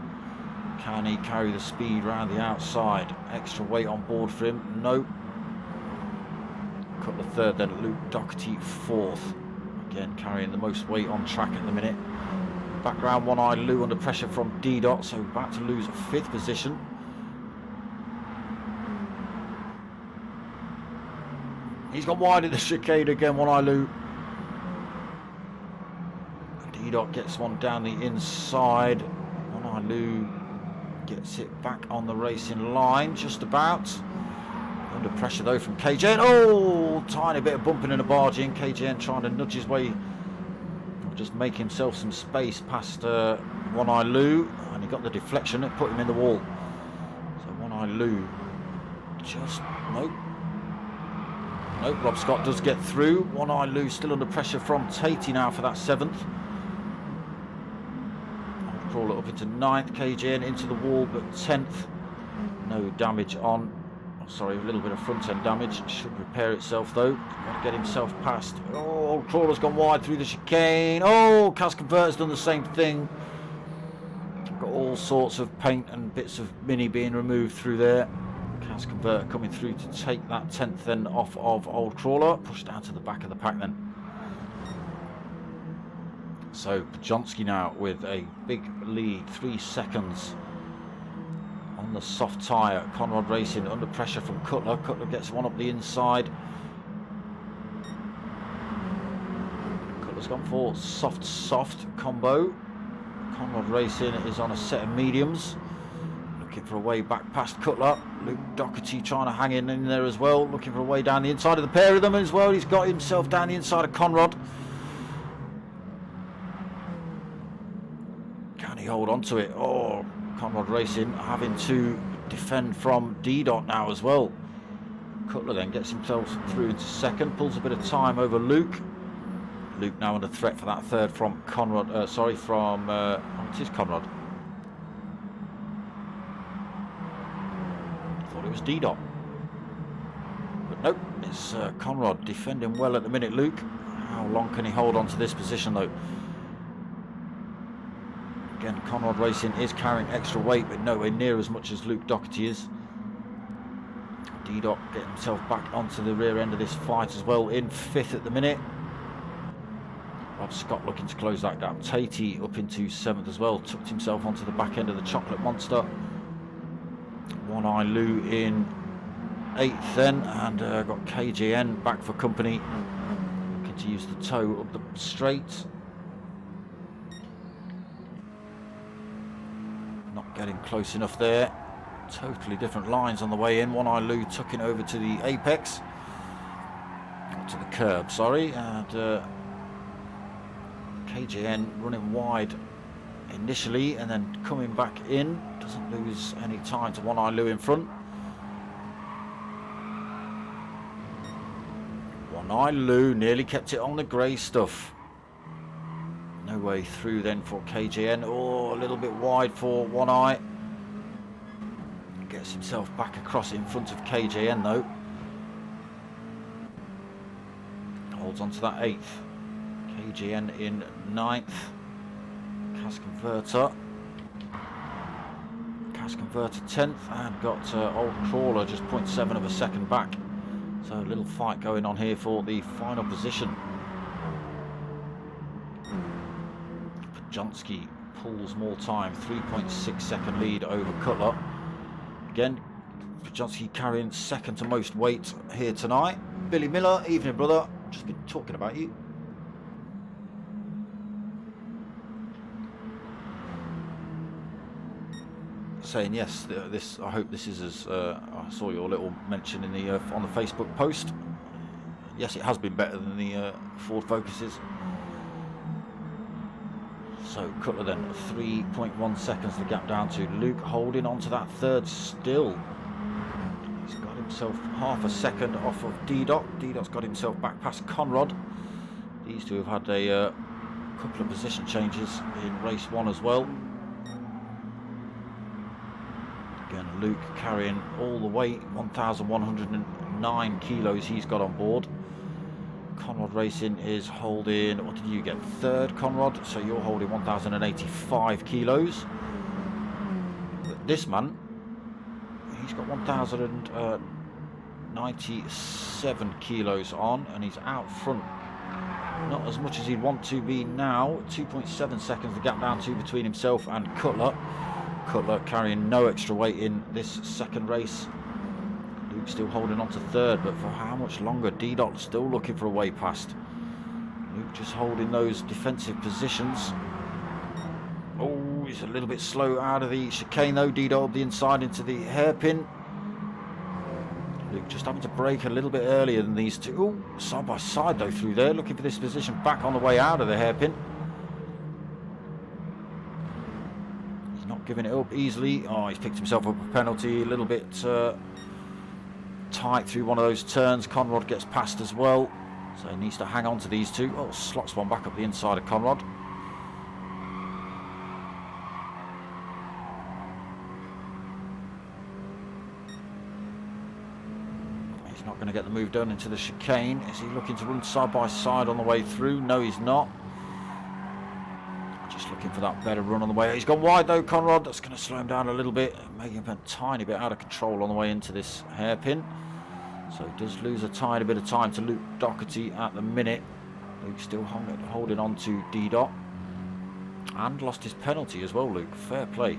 Can he carry the speed round the outside? Extra weight on board for him? No. Cutler third then, Luke Doherty fourth. Again, carrying the most weight on track at the minute. Background, One Eye Lou under pressure from D-Dot, so back to lose a fifth position. He's gone wide at the chicane again, One Eye Lou. D-Dot gets one down the inside. One Eye Lou gets it back on the racing line, just about. Under pressure though from KJN. Oh, tiny bit of bumping and a barging. KJN trying to nudge his way, just make himself some space past One Eye Lou, and he got the deflection. It put him in the wall. So One Eye Lou just nope. Rob Scott does get through. One Eye Lou still under pressure from Tatey now for that 7th. Crawler up into 9th. KJN into the wall, but 10th. No damage on. Oh, sorry, a little bit of front end damage. Should repair itself though. Got to get himself past. Oh, Crawler's gone wide through the chicane. Oh, Cas Converter's done the same thing. Got all sorts of paint and bits of mini being removed through there. Cas Converter coming through to take that 10th then off of Old Crawler. Pushed down to the back of the pack then. So Pajonsky now with a big lead, 3 seconds on the soft tyre. Conrad Racing under pressure from Cutler. Cutler gets one up the inside. Cutler's gone for soft combo. Conrad Racing is on a set of mediums. Looking for a way back past Cutler. Luke Doherty trying to hang in there as well. Looking for a way down the inside of the pair of them as well. He's got himself down the inside of Conrad. Can he hold on to it? Oh, Conrad Racing having to defend from D-Dot now as well. Cutler then gets himself through into 2nd. Pulls a bit of time over Luke. Luke now under threat for that 3rd from Conrad. It is Conrad. Thought it was D-Dot. But nope, it's Conrad defending well at the minute, Luke. How long can he hold on to this position though? Again, Conrad Racing is carrying extra weight, but nowhere near as much as Luke Doherty is. D-Dot getting himself back onto the rear end of this fight as well, in 5th at the minute. Rob Scott looking to close that gap. Tatey up into 7th as well, tucked himself onto the back end of the Chocolate Monster. One Eye Lou in 8th then, and got KJN back for company. Looking to use the toe up the straight. Not getting close enough there. Totally different lines on the way in. One Eye Lou tucking over to the apex. To the curb, sorry. And KJN running wide initially and then coming back in. Doesn't lose any time to One Eye Lou in front. One Eye Lou nearly kept it on the grey stuff. No way through then for KJN. Oh, a little bit wide for One Eye. Gets himself back across in front of KJN though. Holds on to that 8th. KJN in 9th. Cas Converter 10th, and got Old Crawler just 0.7 of a second back. So a little fight going on here for the final position. Pajonsky pulls more time, 3.6 second lead over Cutler. Again, Pajonsky carrying 2nd to most weight here tonight. Billy Miller, evening brother, just been talking about you. Saying yes, this. I hope this is as I saw your little mention in the on the Facebook post. Yes, it has been better than the Ford Focuses. So Cutler then 3.1 seconds the gap down to Luke, holding on to that 3rd still. He's got himself half a second off of D-Dot. D-Dot's got himself back past Conrad. These two have had a couple of position changes in race 1 as well. Again, Luke carrying all the weight, 1,109 kilos he's got on board. Conrad Racing is holding, what did you get, 3rd, Conrad? So you're holding 1,085 kilos. But this man, he's got 1,097 kilos on, and he's out front. Not as much as he'd want to be now. 2.7 seconds the gap down to between himself and Cutler. Cutler carrying no extra weight in this 2nd race. Luke Luke still holding on to third, but for how much longer? D-Dot still looking for a way past. Luke just holding those defensive positions. Oh, he's a little bit slow out of the chicane though. D-Dot up the inside into the hairpin. Luke just having to brake a little bit earlier than these two. Oh, side by side though through there, looking for this position back on the way out of the hairpin. He's not giving it up easily. Oh, he's picked himself up a penalty, a little bit tight through one of those turns. Conrad gets past as well, so he needs to hang on to these two. Oh, slots one back up the inside of Conrad. He's not going to get the move done into the chicane. Is he looking to run side by side on the way through? No, he's not. Just looking for that better run on the way. He's gone wide though, Conrad. That's going to slow him down a little bit, making him a tiny bit out of control on the way into this hairpin. So he does lose a tiny bit of time to Luke Doherty at the minute. Luke still holding on to D-Dot. And lost his penalty as well, Luke. Fair play.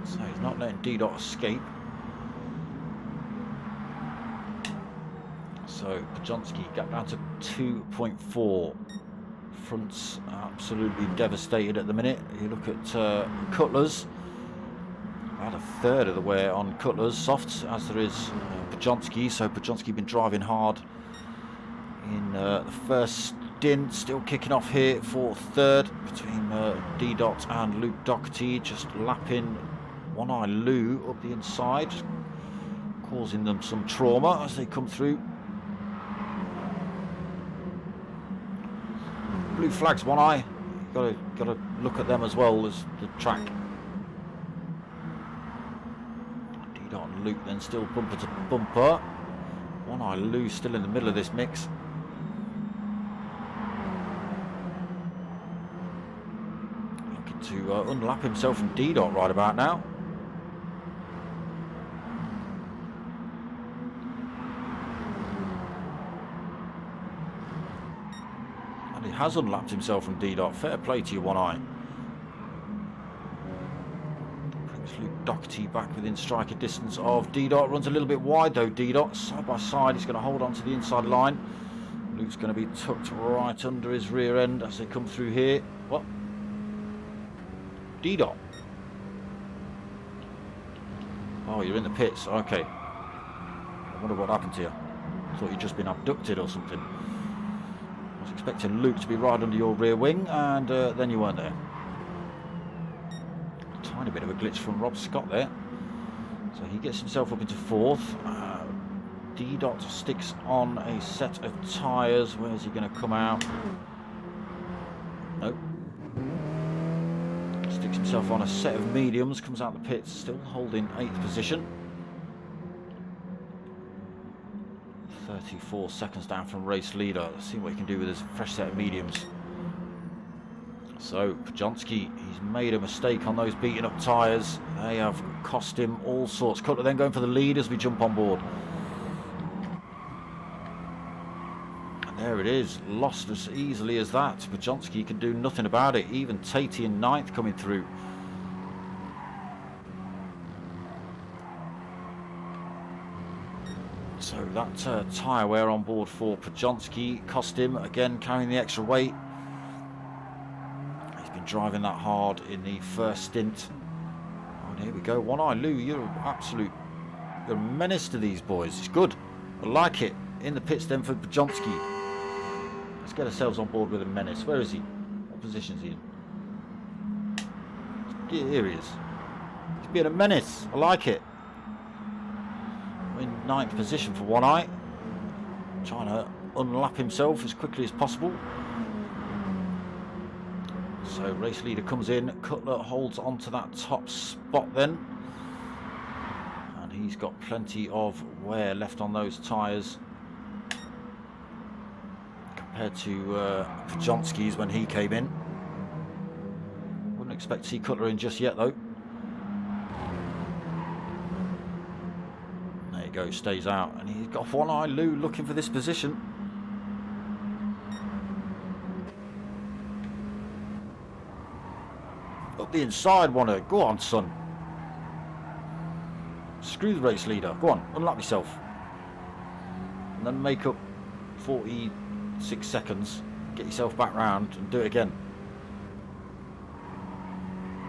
So he's not letting D-Dot escape. So Pajonski got down to 2.4. Front's absolutely devastated at the minute. You look at Cutler's. About a third of the way on Cutler's softs, as there is Pajonski. So Pajonski been driving hard in the first stint. Still kicking off here for third between D-Dot and Luke Doherty. Just lapping One Eye Lou up the inside, just causing them some trauma as they come through. Blue flags, One Eye. Got to look at them as well as the track. D-Dot and Luke then still bumper to bumper. One Eye Lou still in the middle of this mix. Looking to unlap himself from D-Dot right about now. Has unlapped himself from D-Dot. Fair play to you, One Eye. Brings Luke Doherty back within striking distance of D-Dot. Runs a little bit wide though, D-Dot. Side by side, he's going to hold on to the inside line. Luke's going to be tucked right under his rear end as they come through here. What? D-Dot. Oh, you're in the pits. Okay. I wonder what happened to you. Thought you'd just been abducted or something. I was expecting Luke to be right under your rear wing, and then you weren't there. A tiny bit of a glitch from Rob Scott there. So he gets himself up into fourth. D-Dot sticks on a set of tyres. Where's he going to come out? Nope. Sticks himself on a set of mediums, comes out the pits, still holding 8th position. 34 seconds down from race leader. Let's see what he can do with his fresh set of mediums. So Pajonski, he's made a mistake on those beaten up tyres. They have cost him all sorts. Cutler then going for the lead as we jump on board. And there it is, lost as easily as that. Pajonski can do nothing about it. Even Tatey in 9th coming through. So that tyre wear on board for Pajonski cost him, again carrying the extra weight. He's been driving that hard in the first stint. Oh, and here we go, One Eye Lou, you're a menace to these boys. It's good, I like it. In the pits then for Pajonski. Let's get ourselves on board with a menace. Where is he? What position is he in? Here he is. He's being a menace, I like it. In 9th position for One Eye, trying to unlap himself as quickly as possible. So race leader comes in, Cutler holds on to that top spot then, and he's got plenty of wear left on those tyres compared to Pajonski's when he came in. Wouldn't expect to see Cutler in just yet though. Go, stays out, and he's got One Eye Lou looking for this position. Up the inside, One Eye. Go on, son. Screw the race leader. Go on, unlap yourself. And then make up 46 seconds. Get yourself back round and do it again.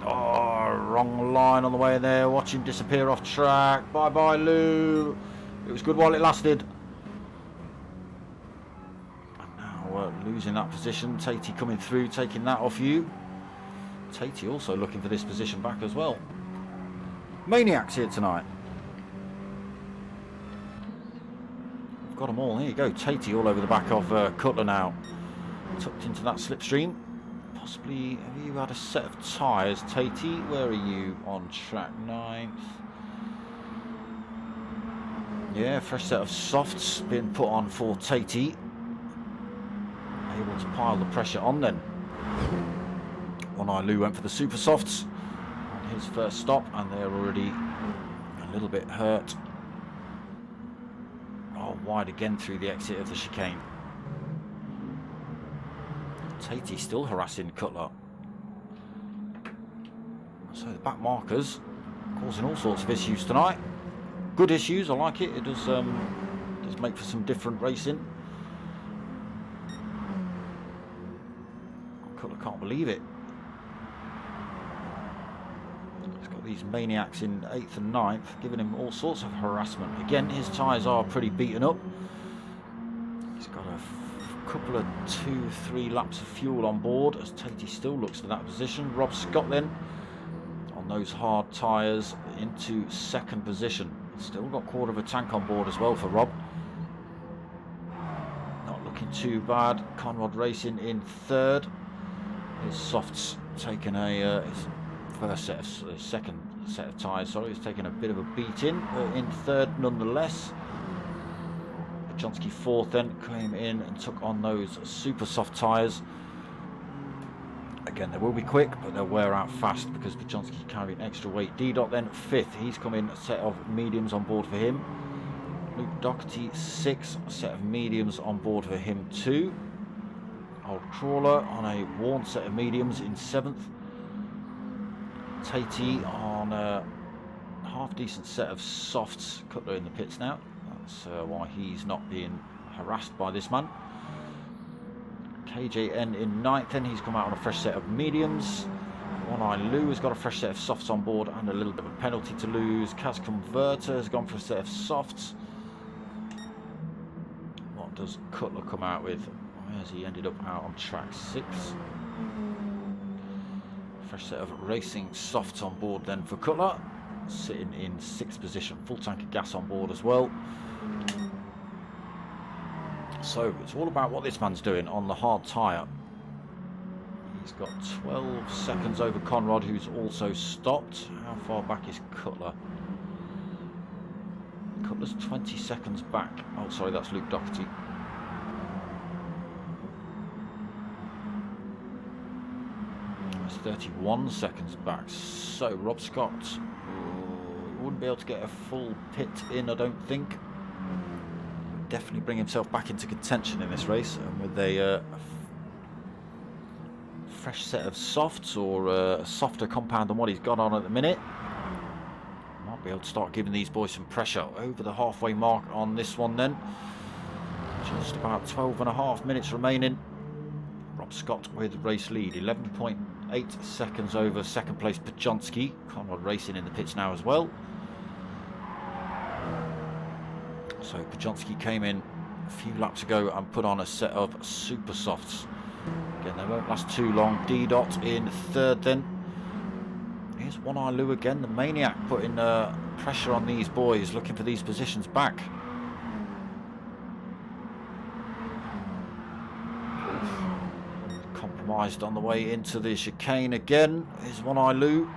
Oh, wrong line on the way there. Watch him disappear off track. Bye-bye, Lou. It was good while it lasted. And now losing that position. Tatey coming through, taking that off you. Tatey also looking for this position back as well. Maniacs here tonight. We've got them all. Here you go. Tatey all over the back of Cutler now. Tucked into that slipstream. Possibly, have you had a set of tyres, Tatey? Where are you on track? 9th. Yeah, fresh set of softs being put on for Tatey. Able to pile the pressure on then. One Eye Lou went for the super softs on his first stop, and they're already a little bit hurt. Oh, wide again through the exit of the chicane. Tatey still harassing Cutler. So the back markers causing all sorts of issues tonight. Good issues, I like it. It does make for some different racing. Cutler can't believe it. He's got these maniacs in 8th and 9th, giving him all sorts of harassment. Again, his tyres are pretty beaten up. He's got a couple of 2-3 laps of fuel on board as Tatey still looks for that position. Rob Scott then on those hard tyres into 2nd position. Still got quarter of a tank on board as well for Rob. Not looking too bad. Conrad Racing in 3rd. His softs taking a his second set of tyres. Sorry, he's taken a bit of a beating. In 3rd nonetheless. Pachonsky 4th then came in and took on those super soft tyres. Again, they will be quick, but they'll wear out fast because Pachonsky carrying extra weight. D-Dot then 5th. He's come in, a set of mediums on board for him. Luke Doherty 6th, a set of mediums on board for him too. Old Crawler on a worn set of mediums in 7th. Tatey on a half-decent set of softs. Cutler in the pits now. That's why he's not being harassed by this man. KJN in 9th, then he's come out on a fresh set of mediums. One Eye Lou has got a fresh set of softs on board and a little bit of a penalty to lose. Kaz Converter has gone for a set of softs. What does Cutler come out with? Where's he ended up out on track 6? Fresh set of racing softs on board then for Cutler. Sitting in 6th position. Full tank of gas on board as well. So it's all about what this man's doing on the hard tyre. He's got 12 seconds over Conrad, who's also stopped. How far back is Cutler? Cutler's 20 seconds back. Oh, sorry, that's Luke Doherty. That's 31 seconds back. So Rob Scott wouldn't be able to get a full pit in, I don't think. Definitely bring himself back into contention in this race, and with a fresh set of softs or a softer compound than what he's got on at the minute, might be able to start giving these boys some pressure. Over the halfway mark on this one then. Just about 12.5 minutes remaining. Rob Scott with race lead, 11.8 seconds over second place Pachonsky. Conrad Racing in the pits now as well. So Pachonsky came in a few laps ago and put on a set of super softs. Again, they won't last too long. D-Dot in 3rd then. Here's One Eye Lou again, the maniac, putting pressure on these boys, looking for these positions back. Compromised on the way into the chicane again. Here's One Eye Lou.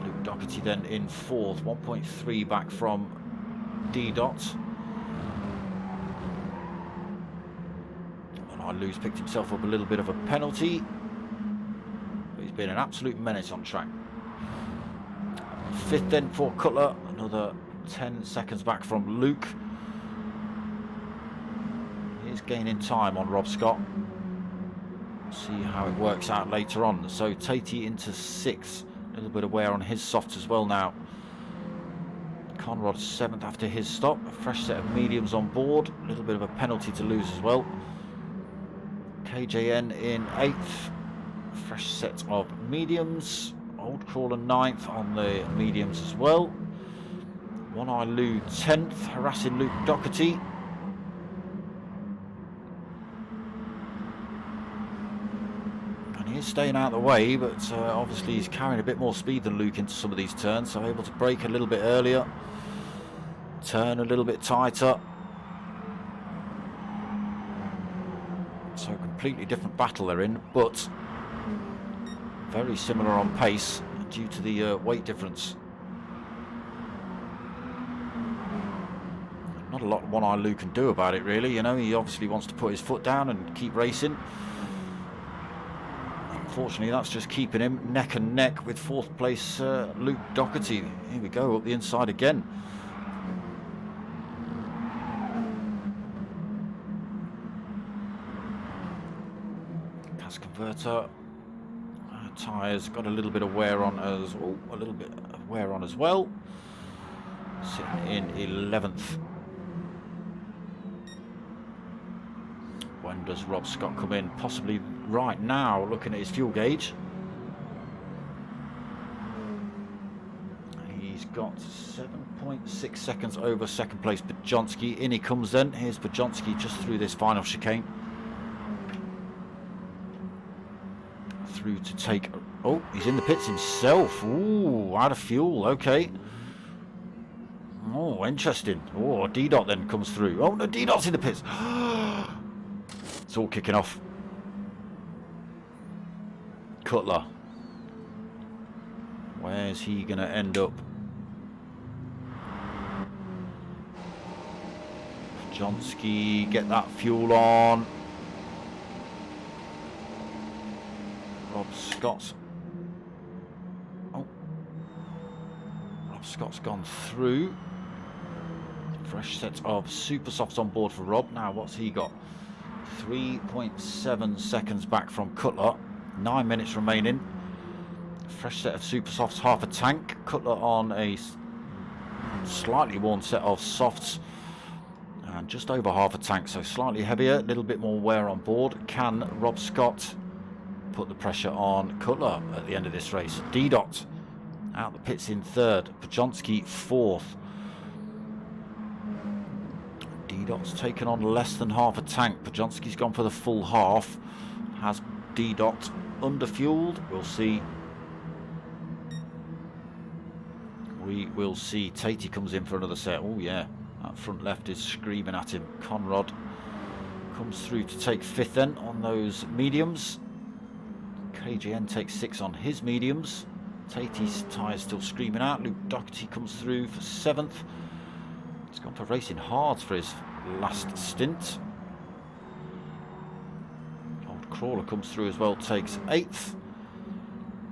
Luke Doherty then in 4th, 1.3 back from D-Dot. One Eye Lou's picked himself up a little bit of a penalty. But he's been an absolute menace on track. 5th then for Cutler, another 10 seconds back from Luke. He's gaining time on Rob Scott. See how it works out later on. So Tatey into 6th. A little bit of wear on his softs as well now. Conrad 7th after his stop. A fresh set of mediums on board. A little bit of a penalty to lose as well. KJN in 8th. Fresh set of mediums. Old Crawler 9th on the mediums as well. One Eye Lou 10th, harassing Luke Doherty. And he is staying out of the way, but obviously he's carrying a bit more speed than Luke into some of these turns, so able to brake a little bit earlier, turn a little bit tighter. So a completely different battle they're in, but very similar on pace due to the weight difference. Not a lot One Eye Lou can do about it, really. You know, he obviously wants to put his foot down and keep racing. Unfortunately, that's just keeping him neck and neck with 4th place Luke Doherty. Here we go, up the inside again. Gas converter. Tyres got a little bit of wear on as well. Sitting in 11th. When does Rob Scott come in? Possibly right now, looking at his fuel gauge. He's got 7.6 seconds over 2nd place Bajonski. In he comes then. Here's Bajonski just through this final chicane. Through to take... Oh, he's in the pits himself. Ooh, out of fuel. Okay. Oh, interesting. Oh, D-Dot then comes through. Oh, no, D-Dot's in the pits. It's all kicking off. Cutler. Where's he going to end up? Bajonski, get that fuel on. Rob Scott's... Oh. Rob Scott's gone through. Fresh set of super softs on board for Rob. Now, what's he got? 3.7 seconds back from Cutler. 9 minutes remaining. Fresh set of super softs, half a tank. Cutler on a slightly worn set of softs. And just over half a tank, so slightly heavier. A little bit more wear on board. Can Rob Scott put the pressure on Cutler at the end of this race? D-Dot out the pits in 3rd. Bajonski 4th. D-Dot's taken on less than half a tank. Bajonski's gone for the full half. Has D-Dot underfueled? We'll see. We will see. Tatey comes in for another set. Oh yeah, that front left is screaming at him. Conrad comes through to take 5th then on those mediums. KJN takes 6 on his mediums. Tatey's tyres still screaming out. Luke Doherty comes through for 7th. He's gone for racing hard for his last stint. Old Crawler comes through as well, takes 8th.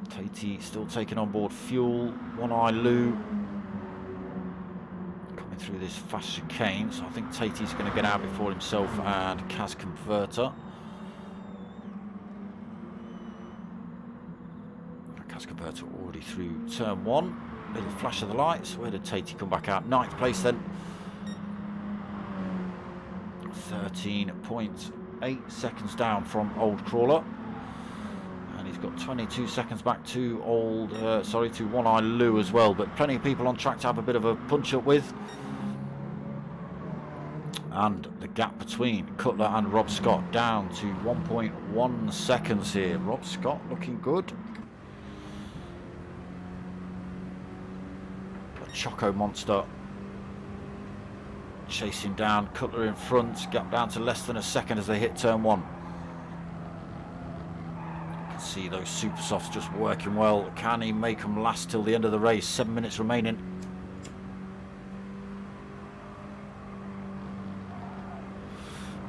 Tatey still taking on board fuel. One Eye Lou coming through this fast chicane, so I think Tatey's going to get out before himself and Cas Converter. Cas Converter already through turn 1. Little flash of the lights. Where did Tatey come back out? 9th place then. 13.8 seconds down from Old Crawler. And he's got 22 seconds back to to One Eye Lou as well. But plenty of people on track to have a bit of a punch-up with. And the gap between Cutler and Rob Scott down to 1.1 seconds here. Rob Scott looking good. Choco Monster chasing down Cutler in front, gap down to less than a second as they hit turn 1. You can see those super softs just working well. Can he make them last till the end of the race? 7 minutes remaining.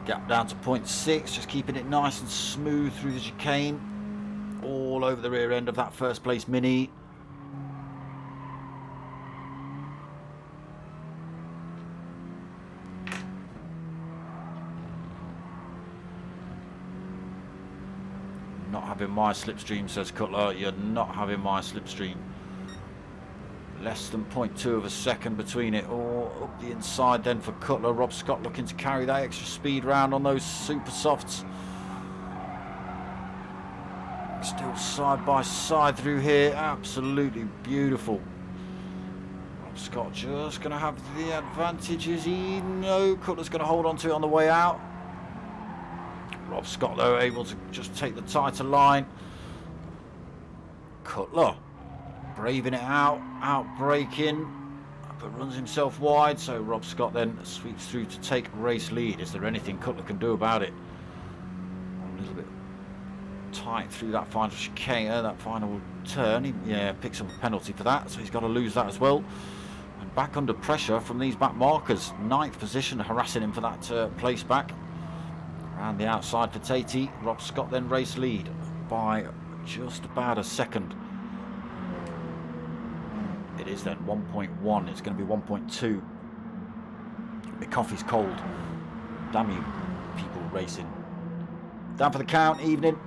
Gap down to 0.6, just keeping it nice and smooth through the chicane, all over the rear end of that first place Mini. Not having my slipstream, says Cutler. You're not having my slipstream. Less than 0.2 of a second between it. Or up the inside then for Cutler. Rob Scott looking to carry that extra speed round on those super softs. Still side by side through here. Absolutely beautiful. Rob Scott just going to have the advantage. Is he? No. Cutler's going to hold on to it on the way out. Rob Scott, though, able to just take the tighter line. Cutler braving it out, braking, but runs himself wide. So Rob Scott then sweeps through to take race lead. Is there anything Cutler can do about it? A little bit tight through that final chicane, that final turn. He picks up a penalty for that, so he's got to lose that as well. And back under pressure from these back markers. 9th position, harassing him for that place back. Around the outside for Tatey. Rob Scott then race lead by just about a second. It is then 1.1. It's going to be 1.2. My coffee's cold. Damn you, people racing. Down for the count, evening.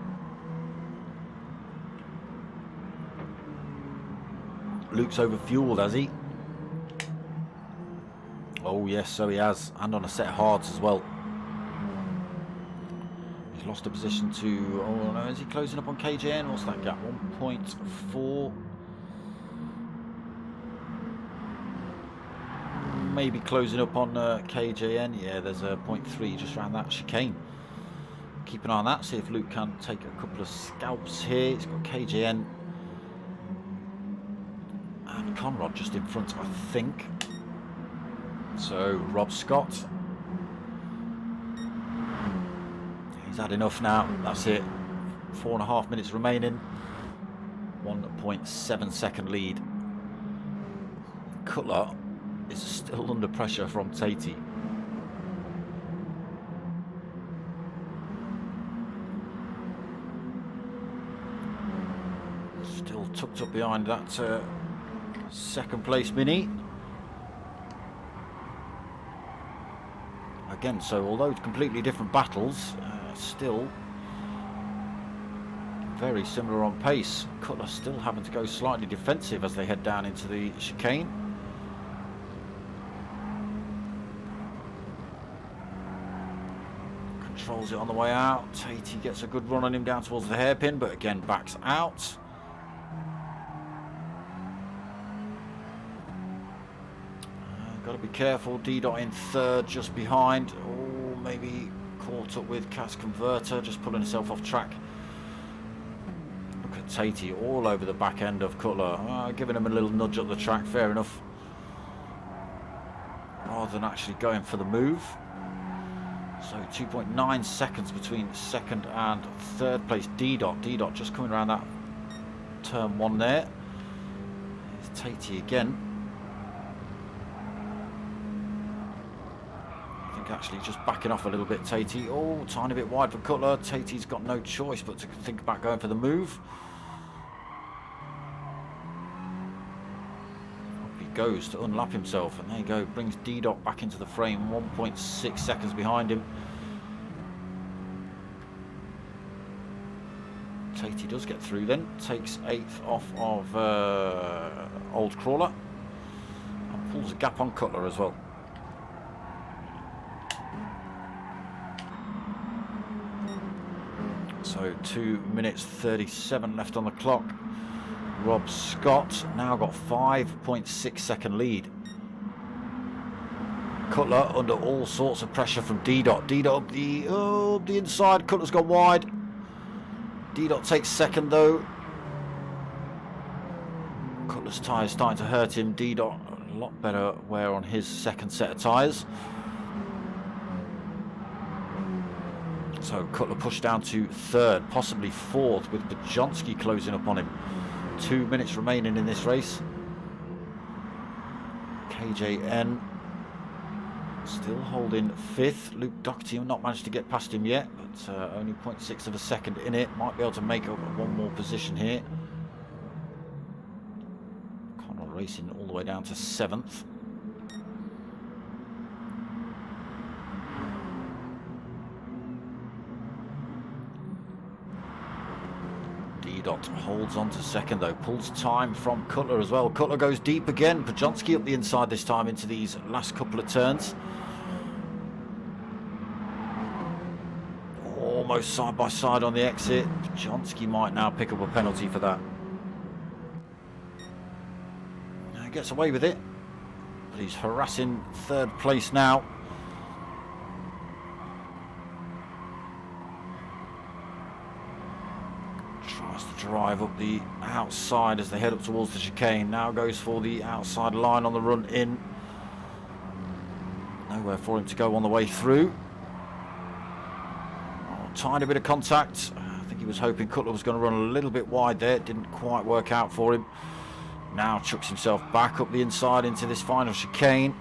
Luke's overfueled, has he? Oh yes, so he has. And on a set of hards as well. He's lost a position to... Oh no, is he closing up on KJN? What's that gap? 1.4. Maybe closing up on KJN. Yeah, there's a 0.3 just around that chicane. Keep an eye on that, see if Luke can take a couple of scalps here. He's got KJN and Conrad just in front, I think. So Rob Scott, he's had enough now. That's it. 4.5 minutes remaining. 1.7 second lead. Cutler is still under pressure from Tatey. Still tucked up behind that second place Mini. Again, so although completely different battles, still very similar on pace. Cutler still having to go slightly defensive as they head down into the chicane. Controls it on the way out. Tatey gets a good run on him down towards the hairpin, but again backs out. Got to be careful. D-Dot in third, just behind. Oh, maybe caught up with Cas Converter, just pulling himself off track. Look at Tatey all over the back end of Cutler, giving him a little nudge up the track. Fair enough. Rather than actually going for the move. So 2.9 seconds between second and third place D-Dot. D-Dot just coming around that turn one there. There's Tatey again. I think actually just backing off a little bit, Tatey. Oh, tiny bit wide for Cutler. Tatey's got no choice but to think about going for the move. Goes to unlap himself, and there you go, brings D-Dot back into the frame. 1.6 seconds behind him. Tatey does get through then, takes 8th off of Old Crawler and pulls a gap on Cutler as well. So 2 minutes 37 left on the clock. Rob Scott now got 5.6 second lead. Cutler under all sorts of pressure from D-Dot. D-Dot up the inside. Cutler's gone wide. D-Dot takes second though. Cutler's tyres starting to hurt him. D-Dot a lot better wear on his second set of tyres. So Cutler pushed down to third, possibly fourth, with Bajonski closing up on him. 2 minutes remaining in this race. KJN still holding fifth. Luke Doherty not managed to get past him yet, but only 0.6 of a second in it. Might be able to make up one more position here. Connor racing all the way down to 7th. D-Dot holds on to second though, pulls time from Cutler as well. Cutler goes deep again. Podjonsky up the inside this time into these last couple of turns. Almost side by side on the exit. Podjonsky might now pick up a penalty for that. He gets away with it, but he's harassing third place now. Tries to drive up the outside as they head up towards the chicane. Now goes for the outside line on the run in. Nowhere for him to go on the way through. Oh, tiny bit of contact. I think he was hoping Cutler was going to run a little bit wide there. It didn't quite work out for him. Now chucks himself back up the inside into this final chicane.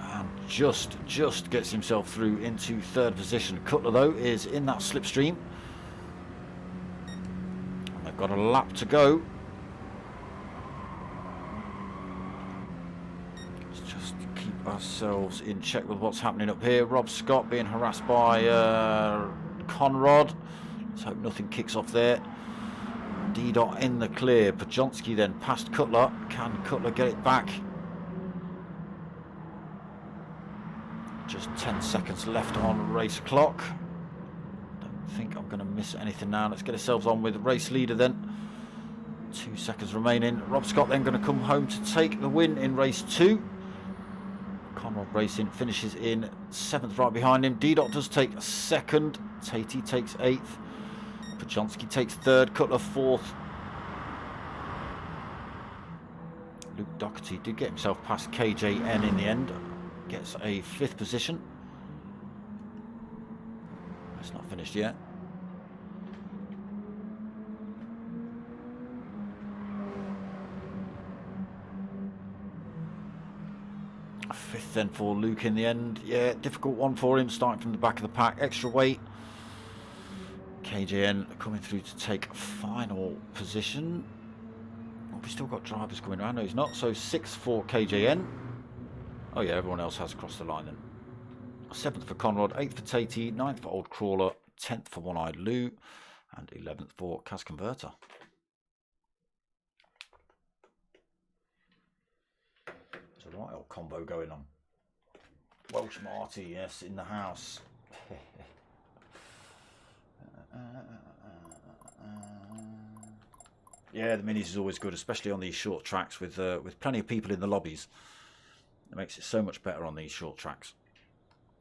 And just gets himself through into third position. Cutler, though, is in that slipstream. And they've got a lap to go. Let's just keep ourselves in check with what's happening up here. Rob Scott being harassed by Conrad. Let's hope nothing kicks off there. D-Dot in the clear. Podjonsky then past Cutler. Can Cutler get it back? Just 10 seconds left on race clock. Don't think I'm going to miss anything now. Let's get ourselves on with race leader then. 2 seconds remaining. Rob Scott then going to come home to take the win in race 2. Conrad Racing finishes in 7th right behind him. D-Dot does take 2nd. Tatey takes 8th. Podjonsky takes 3rd, Cutler 4th. Luke Doherty did get himself past KJN in the end. Gets a 5th position. It's not finished yet. A 5th then for Luke in the end. Yeah, difficult one for him, starting from the back of the pack. Extra weight. KJN coming through to take final position. Oh, we've still got drivers coming around. No, he's not. So 6th for KJN. Oh yeah, everyone else has crossed the line then. 7th for Conrad, 8th for Tatey, 9th for Old Crawler, 10th for One-Eyed Lou, and 11th for Cas Converter. There's a right old combo going on. Welsh Marty, yes, in the house. Yeah, the minis is always good, especially on these short tracks with plenty of people in the lobbies. It makes it so much better on these short tracks.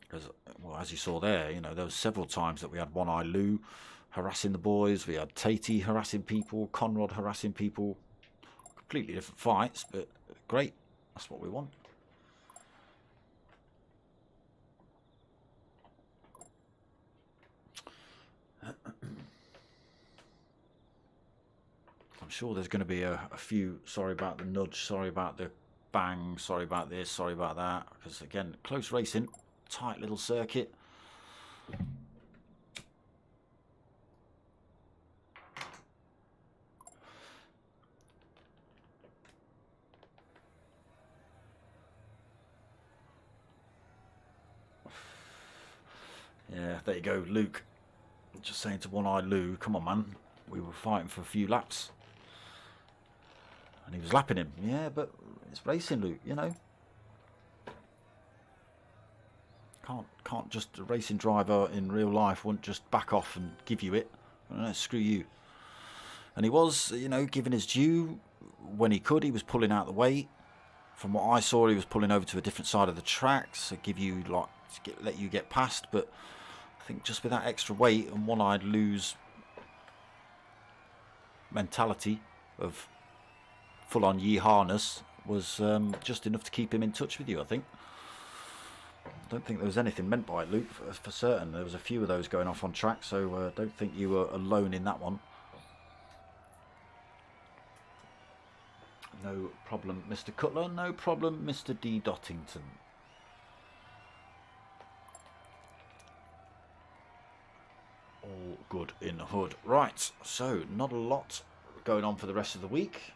Because, well, as you saw there, you know, there was several times that we had One-Eye Lou harassing the boys, we had Tatey harassing people, Conrad harassing people. Completely different fights, but great. That's what we want. I'm sure there's going to be a few, sorry about the nudge, sorry about the bang, sorry about this, sorry about that. Because, again, close racing, tight little circuit. Yeah, there you go, Luke. Just saying to One-Eyed Lou, come on, man. We were fighting for a few laps. And he was lapping him. Yeah, but it's racing, Luke, you know. Can't just a racing driver in real life won't just back off and give you it. No, screw you. And he was, you know, giving his due when he could. He was pulling out the way. From what I saw, he was pulling over to a different side of the track to give you, like, let you get past. But I think just with that extra weight and One-Eyed Lou's mentality of full-on yee-harness was just enough to keep him in touch with you, I think. I don't think there was anything meant by it, Luke, for certain. There was a few of those going off on track, so I don't think you were alone in that one. No problem, Mr. Cutler. No problem, Mr. D. Dottington. All good in the hood. Right, so not a lot going on for the rest of the week.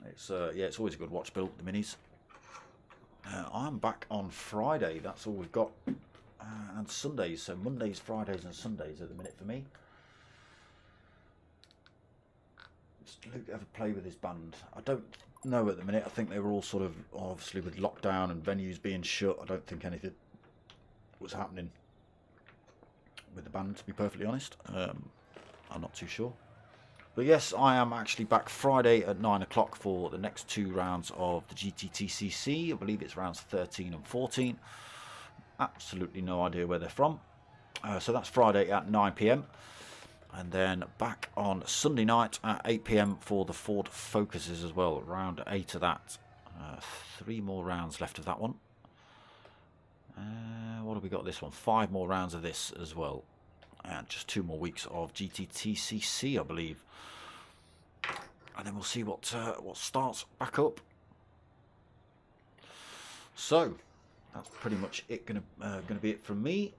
It's yeah, it's always a good watch, Bill, the minis. I'm back on Friday. That's all we've got. And and Sundays. So Mondays, Fridays and Sundays at the minute for me. Does Luke ever play with his band? I don't know at the minute. I think they were all sort of, obviously with lockdown and venues being shut, I don't think anything was happening with the band, to be perfectly honest. I'm not too sure. But yes, I am actually back Friday at 9 o'clock for the next 2 rounds of the GTTCC. I believe it's rounds 13 and 14. Absolutely no idea where they're from. So that's Friday at 9 PM. And then back on Sunday night at 8 PM for the Ford Focuses as well. Round 8 of that. 3 more rounds left of that one. What have we got this one? 5 more rounds of this as well. And just 2 more weeks of GTTCC, I believe. And then we'll see what starts back up. So that's pretty much it. Gonna be it from me.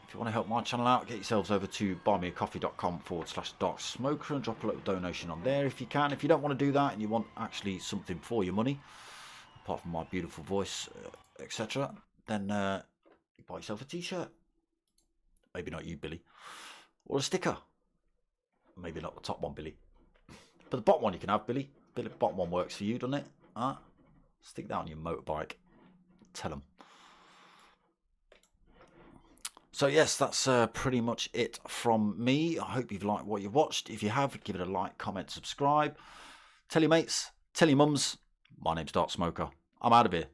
If you want to help my channel out, get yourselves over to buymeacoffee.com/darksmoker and drop a little donation on there if you can. If you don't want to do that and you want actually something for your money, apart from my beautiful voice, etc., then you buy yourself a t-shirt. Maybe not you, Billy. Or a sticker. Maybe not the top one, Billy. But the bottom one you can have, Billy. Billy, the bottom one works for you, doesn't it? Stick that on your motorbike. Tell them. So yes, that's pretty much it from me. I hope you've liked what you've watched. If you have, give it a like, comment, subscribe. Tell your mates, tell your mums. My name's Dark Smoker. I'm out of here.